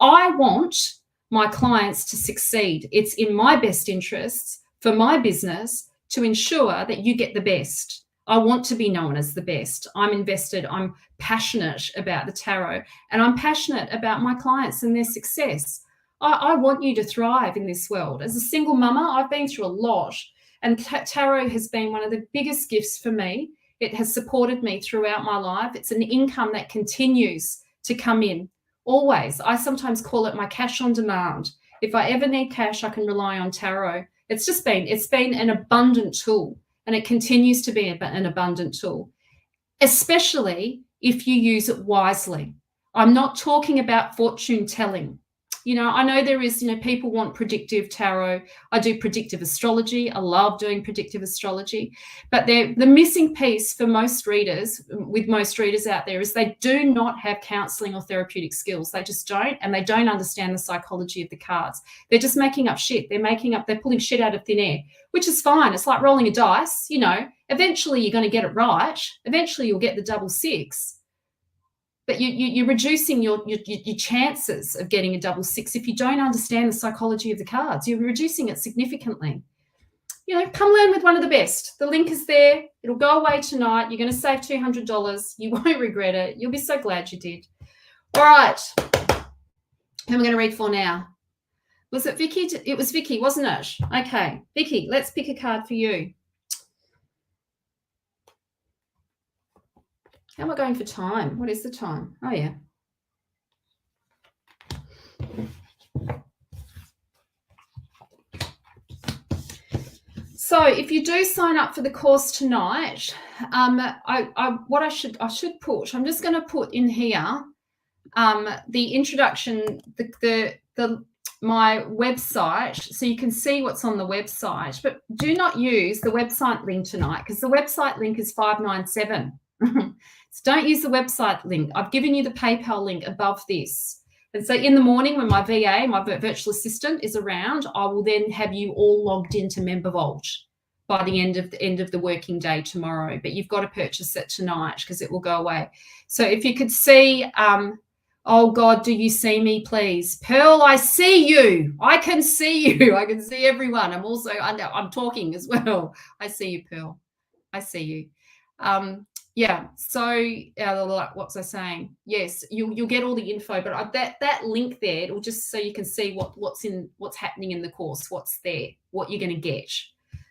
I want my clients to succeed. It's in my best interests for my business to ensure that you get the best. I want to be known as the best. I'm invested. I'm passionate about the tarot, and I'm passionate about my clients and their success. I want you to thrive in this world. As a single mama, I've been through a lot, and tarot has been one of the biggest gifts for me. It has supported me throughout my life. It's an income that continues to come in always. I sometimes call it my cash on demand. If I ever need cash, I can rely on tarot. It's been an abundant tool, and it continues to be an abundant tool, especially if you use it wisely. I'm not talking about fortune telling. I know there is, people want predictive tarot. I do predictive astrology. I love doing predictive astrology. But the missing piece for most readers, with most readers out there, is they do not have counseling or therapeutic skills. They just don't, and they don't understand the psychology of the cards. They're just making up shit. They're pulling shit out of thin air, which is fine. It's like rolling a dice. Eventually you're going to get it right. Eventually you'll get the double six. But you're reducing your chances of getting a double six if you don't understand the psychology of the cards. You're reducing it significantly. Come learn with one of the best. The link is there. It'll go away tonight. You're going to save $200. You won't regret it. You'll be so glad you did. All right. Who am I going to read for now? Was it Vicky? It was Vicky, wasn't it? Okay. Vicky, let's pick a card for you. How am I going for time? What is the time? Oh, yeah. So if you do sign up for the course tonight, I should put, I'm just going to put in here the introduction, my website, so you can see what's on the website. But do not use the website link tonight, because the website link is 597. So don't use the website link. I've given you the PayPal link above this. And so in the morning when my VA, my virtual assistant, is around, I will then have you all logged into Member Vault by the end of the working day tomorrow. But you've got to purchase it tonight because it will go away. So if you could see, oh God, do you see me, please? Pearl, I see you. I can see you. I can see everyone. I'm talking as well. I see you, Pearl. I see you. Yeah, so what was I saying? Yes, you'll get all the info, but that link there, it'll just so you can see what's happening in the course, what's there, what you're going to get.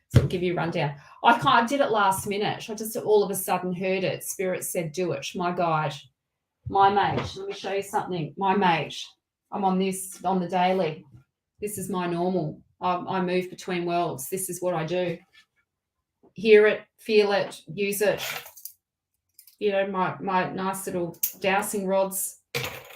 So it'll give you a rundown. I did it last minute. I just all of a sudden heard it. Spirit said, do it. My guide, my mate. Let me show you something. My mate. I'm on the daily. This is my normal. I move between worlds. This is what I do. Hear it, feel it, use it. My nice little dowsing rods.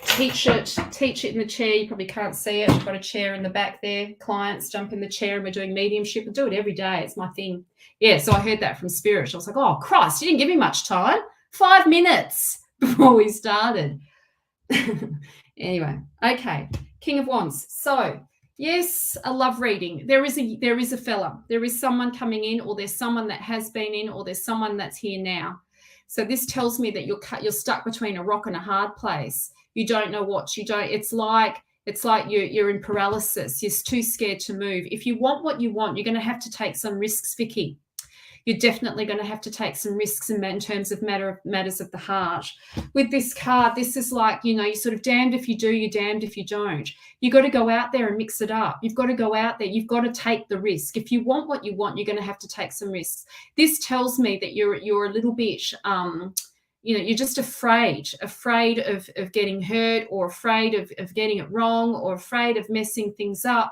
Teach it in the chair. You probably can't see it. I've got a chair in the back there. Clients jump in the chair and we're doing mediumship. I do it every day. It's my thing. Yeah, so I heard that from Spirit. I was like, oh, Christ, you didn't give me much time. 5 minutes before we started. Anyway, okay. King of Wands. So, yes, a love reading. There is a fella. There is someone coming in, or there's someone that has been in, or there's someone that's here now. So this tells me that you're stuck between a rock and a hard place. You don't know what you don't. It's like you're in paralysis. You're too scared to move. If you want what you want, you're going to have to take some risks, Vicky. You're definitely going to have to take some risks in terms of matters of the heart. With this card, this is like, you're sort of damned if you do, you're damned if you don't. You've got to go out there and mix it up. You've got to go out there. You've got to take the risk. If you want what you want, you're going to have to take some risks. This tells me that you're a little bit, you're just afraid of getting hurt, or afraid of getting it wrong, or afraid of messing things up.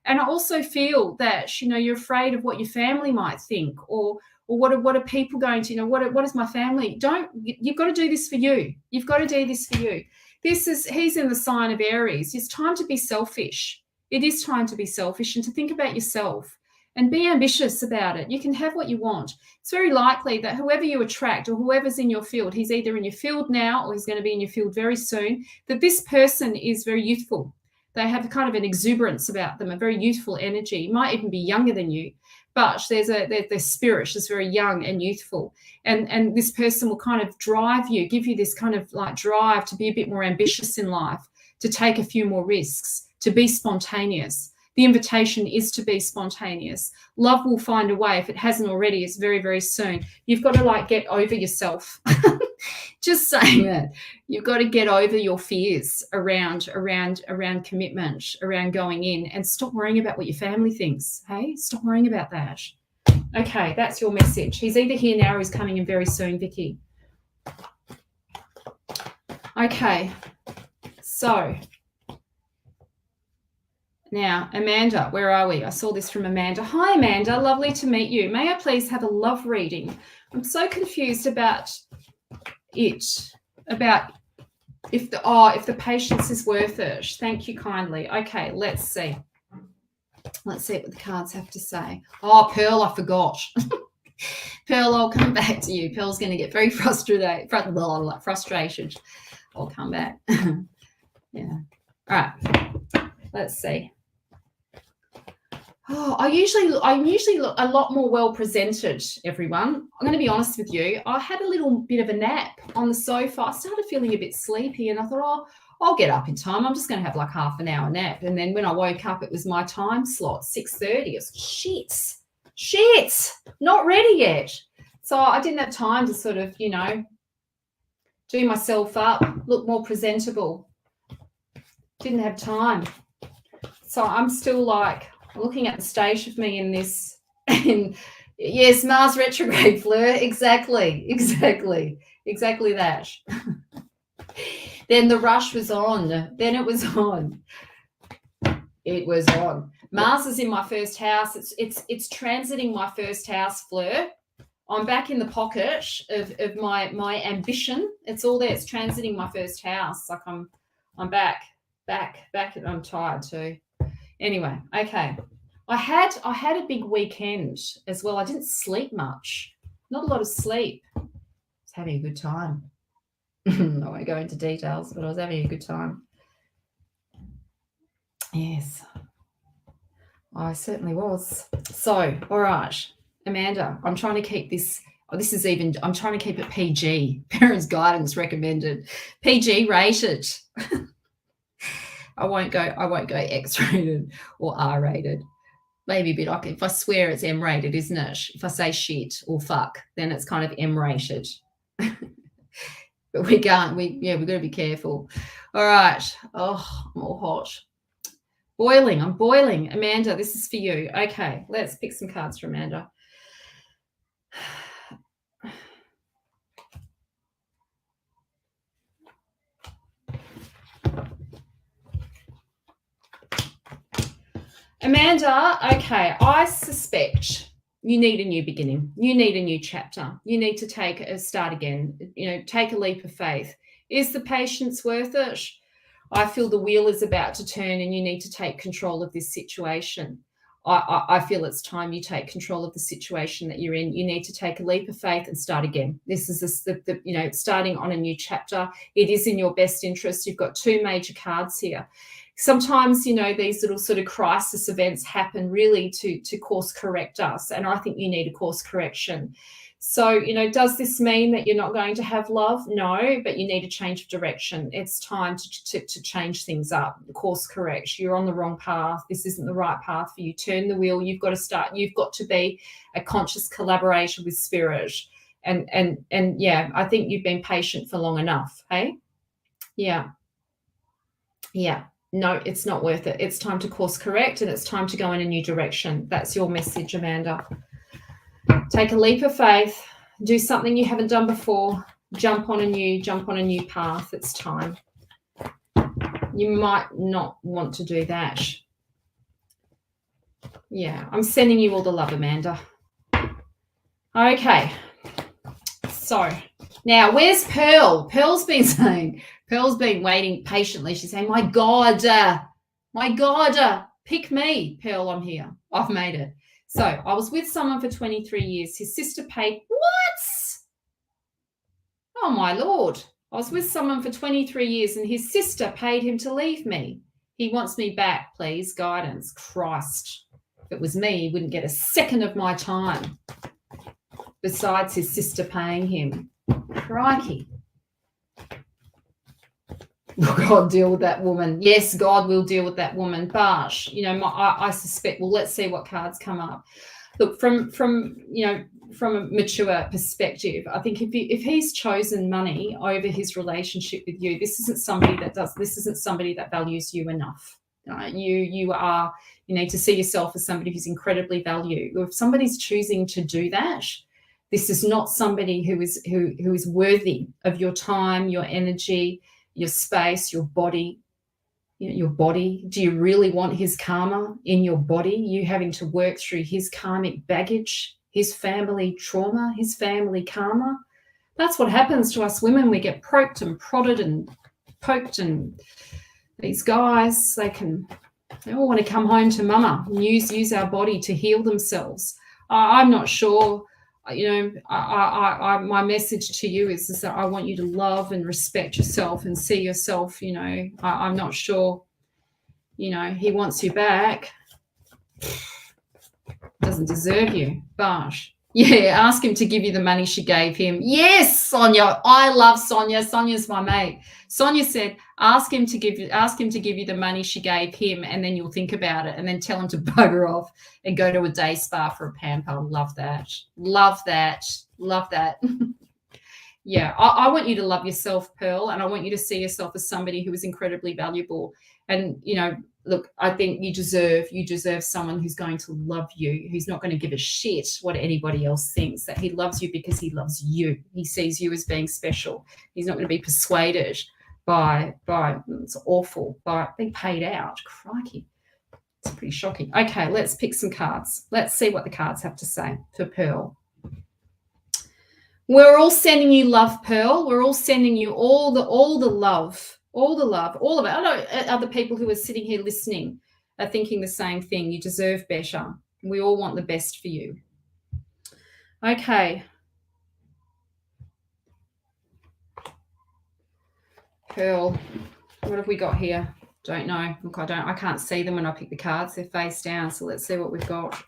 And I also feel that, you're afraid of what your family might think, or what are people going to, what is my family? You've got to do this for you. You've got to do this for you. He's in the sign of Aries. It's time to be selfish. It is time to be selfish and to think about yourself and be ambitious about it. You can have what you want. It's very likely that whoever you attract, or whoever's in your field, he's either in your field now or he's going to be in your field very soon, that this person is very youthful. They have kind of an exuberance about them, a very youthful energy. Might even be younger than you, but their spirit is very young and youthful, and this person will kind of drive you, give you this kind of like drive to be a bit more ambitious in life, to take a few more risks, to be spontaneous. The invitation is to be spontaneous. Love will find a way. If it hasn't already, it's very, very soon. You've got to like get over yourself. Just saying that. You've got to get over your fears around commitment, around going in, and stop worrying about what your family thinks. Hey, stop worrying about that. Okay, that's your message. He's either here now or he's coming in very soon, Vicky. Okay, so now, Amanda, where are we? I saw this from Amanda. Hi, Amanda. Lovely to meet you. May I please have a love reading? I'm so confused about it, about if the patience is worth it. Thank you kindly. Okay, let's see. Let's see what the cards have to say. Oh, Pearl, I forgot. Pearl, I'll come back to you. Pearl's going to get very frustrated. I'll come back. Yeah. All right. Let's see. Oh, I usually look a lot more well presented, everyone. I'm going to be honest with you. I had a little bit of a nap on the sofa. I started feeling a bit sleepy, and I thought, oh, I'll get up in time. I'm just going to have like half an hour nap. And then when I woke up, it was my time slot, 6:30. It's shit, not ready yet. So I didn't have time to sort of, do myself up, look more presentable. Didn't have time. So I'm still like looking at the stage of me in this. Yes, Mars retrograde, Fleur. Exactly that. Then the rush was on. Then it was on. It was on. Mars is in my first house. It's transiting my first house, Fleur. I'm back in the pocket of my ambition. It's all there. It's transiting my first house. Like I'm back. I'm tired too. Anyway, okay. I had a big weekend as well. I didn't sleep much. Not a lot of sleep. I was having a good time. I won't go into details, but I was having a good time. Yes, I certainly was. So, all right, Amanda, I'm trying to keep this. I'm trying to keep it PG. Parents' guidance recommended. PG rated. I won't go X-rated or R-rated. Maybe a bit like if I swear it's M-rated, isn't it? If I say shit or fuck, then it's kind of M-rated. But we've got to be careful. All right. Oh, I'm all hot. Boiling. I'm boiling. Amanda, this is for you. Okay, let's pick some cards for Amanda. Amanda, okay, I suspect you need a new beginning. You need a new chapter. You need to start again, take a leap of faith. Is the patience worth it? I feel the wheel is about to turn and you need to take control of this situation. I feel it's time you take control of the situation that you're in. You need to take a leap of faith and start again. This is starting on a new chapter. It is in your best interest. You've got two major cards here. Sometimes, these little sort of crisis events happen really to course correct us. And I think you need a course correction. So, does this mean that you're not going to have love? No, but you need a change of direction. It's time to change things up, course correct. You're on the wrong path. This isn't the right path for you. Turn the wheel. You've got to start. You've got to be a conscious collaborator with spirit. And yeah, I think you've been patient for long enough. Hey? Yeah. No, it's not worth it. It's time to course correct and it's time to go in a new direction. That's your message, Amanda. Take a leap of faith, do something you haven't done before, jump on a new path. It's time. You might not want to do that. Yeah, I'm sending you all the love, Amanda. Okay. So now where's Pearl? Pearl's been waiting patiently. She's saying, my God, pick me. Pearl, I'm here. I've made it. So I was with someone for 23 years. His sister paid, what? Oh, my Lord. I was with someone for 23 years and his sister paid him to leave me. He wants me back, please. Guidance. Christ. If it was me, he wouldn't get a second of my time besides his sister paying him. Crikey. Will God deal with that woman? Yes, God will deal with that woman. But, you know, I suspect, well, let's see what cards come up. Look, from a mature perspective, I think if he's chosen money over his relationship with you, this isn't somebody that values you enough. You need to see yourself as somebody who's incredibly valued. If somebody's choosing to do that, this is not somebody who is worthy of your time, your energy, your space, your body. Your body. Do you really want his karma in your body? You having to work through his karmic baggage, his family trauma, his family karma? That's what happens to us women. We get poked and prodded and poked, and these guys, they all want to come home to mama and use our body to heal themselves. I'm not sure. My message to you is that I want you to love and respect yourself and see yourself. I'm not sure. He wants you back. Doesn't deserve you, but yeah, ask him to give you the money she gave him. Yes, Sonia. I love Sonia. Sonia's my mate. Sonia said, ask him to give you the money she gave him, and then you'll think about it, and then tell him to bugger off and go to a day spa for a pamper. Love that. Love that. Love that. Yeah, I want you to love yourself, Pearl, and I want you to see yourself as somebody who is incredibly valuable. And, look, I think you deserve someone who's going to love you, who's not going to give a shit what anybody else thinks, that he loves you because he loves you. He sees you as being special. He's not going to be persuaded by it's awful, by being paid out. Crikey. It's pretty shocking. Okay, let's pick some cards. Let's see what the cards have to say for Pearl. We're all sending you love, Pearl. We're all sending you all the love. All the love, all of it. I know other people who are sitting here listening are thinking the same thing. You deserve better. We all want the best for you. Okay. Pearl, what have we got here? Don't know. Look, I can't see them when I pick the cards. They're face down. So let's see what we've got.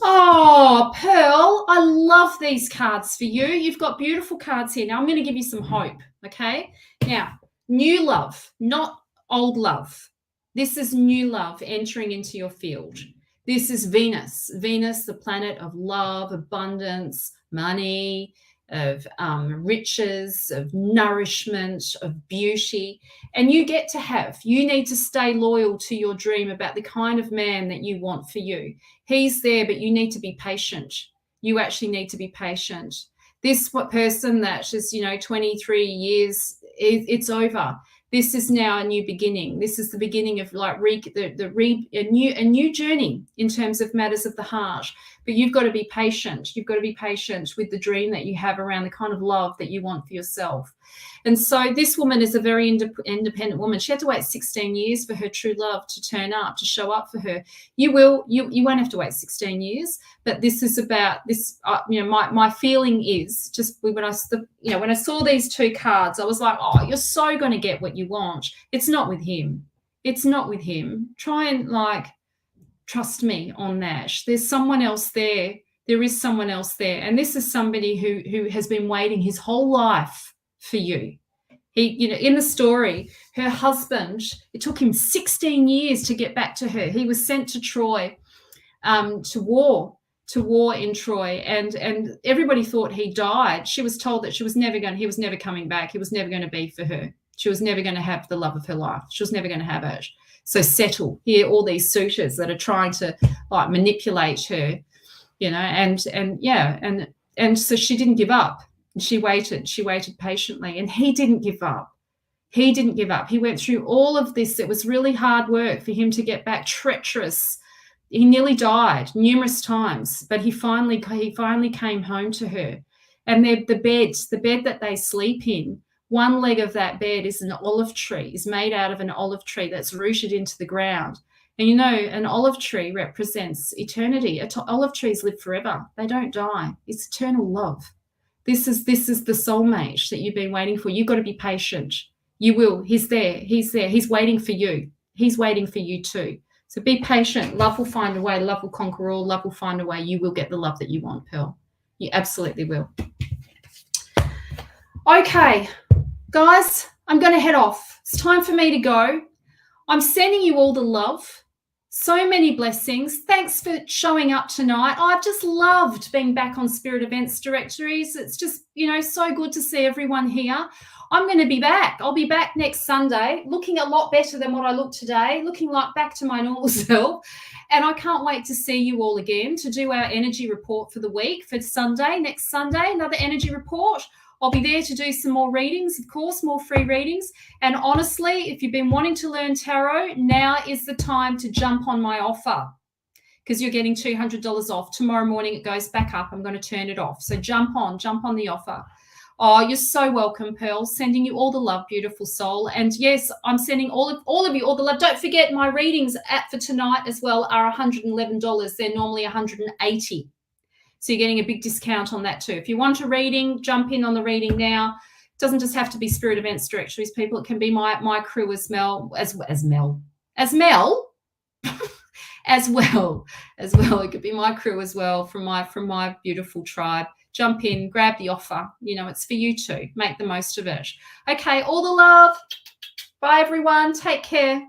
Oh, Pearl, I love these cards for you. You've got beautiful cards here. Now I'm going to give you some hope. Okay. Now, new love, not old love. This is new love entering into your field. This is Venus. Venus, the planet of love, abundance, money, of riches, of nourishment, of beauty. And you need to stay loyal to your dream about the kind of man that you want for you. He's there, but you need to be patient. You actually need to be patient. This person that is, 23 years, it's over. This is now a new beginning. This is the beginning of a new journey in terms of matters of the heart. But you've got to be patient. You've got to be patient with the dream that you have around the kind of love that you want for yourself. And so this woman is a very independent woman. She had to wait 16 years for her true love to turn up, to show up for her. You won't have to wait 16 years, but this is about this. My feeling is just when I saw these two cards, I was like, oh, you're so going to get what you want. It's not with him. It's not with him. Try and trust me on that. There's someone else there. There is someone else there, and this is somebody who has been waiting his whole life for you. He, in the story, her husband, it took him 16 years to get back to her. He was sent to Troy, to war in Troy, and everybody thought he died. She was told that he was never coming back. He was never going to be for her. She was never going to have the love of her life. She was never going to have it. So settle. Here, all these suitors that are trying to manipulate her, and so she didn't give up. She waited patiently, and he didn't give up. He went through all of this. It was really hard work for him to get back, treacherous. He nearly died numerous times, but he finally came home to her. And the bed that they sleep in, one leg of that bed is made out of an olive tree that's rooted into the ground. And an olive tree represents eternity. Olive trees live forever. They don't die. It's eternal love. This is the soulmate that you've been waiting for. You've got to be patient. You will. He's there. He's waiting for you. He's waiting for you too. So be patient. Love will find a way. Love will conquer all. Love will find a way. You will get the love that you want, Pearl. You absolutely will. Okay, guys, I'm going to head off. It's time for me to go. I'm sending you all the love. So many blessings. Thanks for showing up tonight. I've just loved being back on Spirit Events Directories. It's just, so good to see everyone here. I'm going to be back. I'll be back next Sunday, looking a lot better than what I look today, looking like back to my normal self. And I can't wait to see you all again to do our energy report for the week for Sunday, next Sunday, another energy report. I'll be there to do some more readings, of course, more free readings. And honestly, if you've been wanting to learn tarot, now is the time to jump on my offer because you're getting $200 off. Tomorrow morning it goes back up. I'm going to turn it off. So jump on the offer. Oh, you're so welcome, Pearl. Sending you all the love, beautiful soul. And yes, I'm sending all of you all the love. Don't forget my readings for tonight as well are $111. They're normally $180. So you're getting a big discount on that too. If you want a reading, jump in on the reading now. It doesn't just have to be Spirit Events Directories, people. It can be my crew as Mel. As well. It could be my crew as well from my beautiful tribe. Jump in, grab the offer. It's for you too. Make the most of it. Okay, all the love. Bye, everyone. Take care.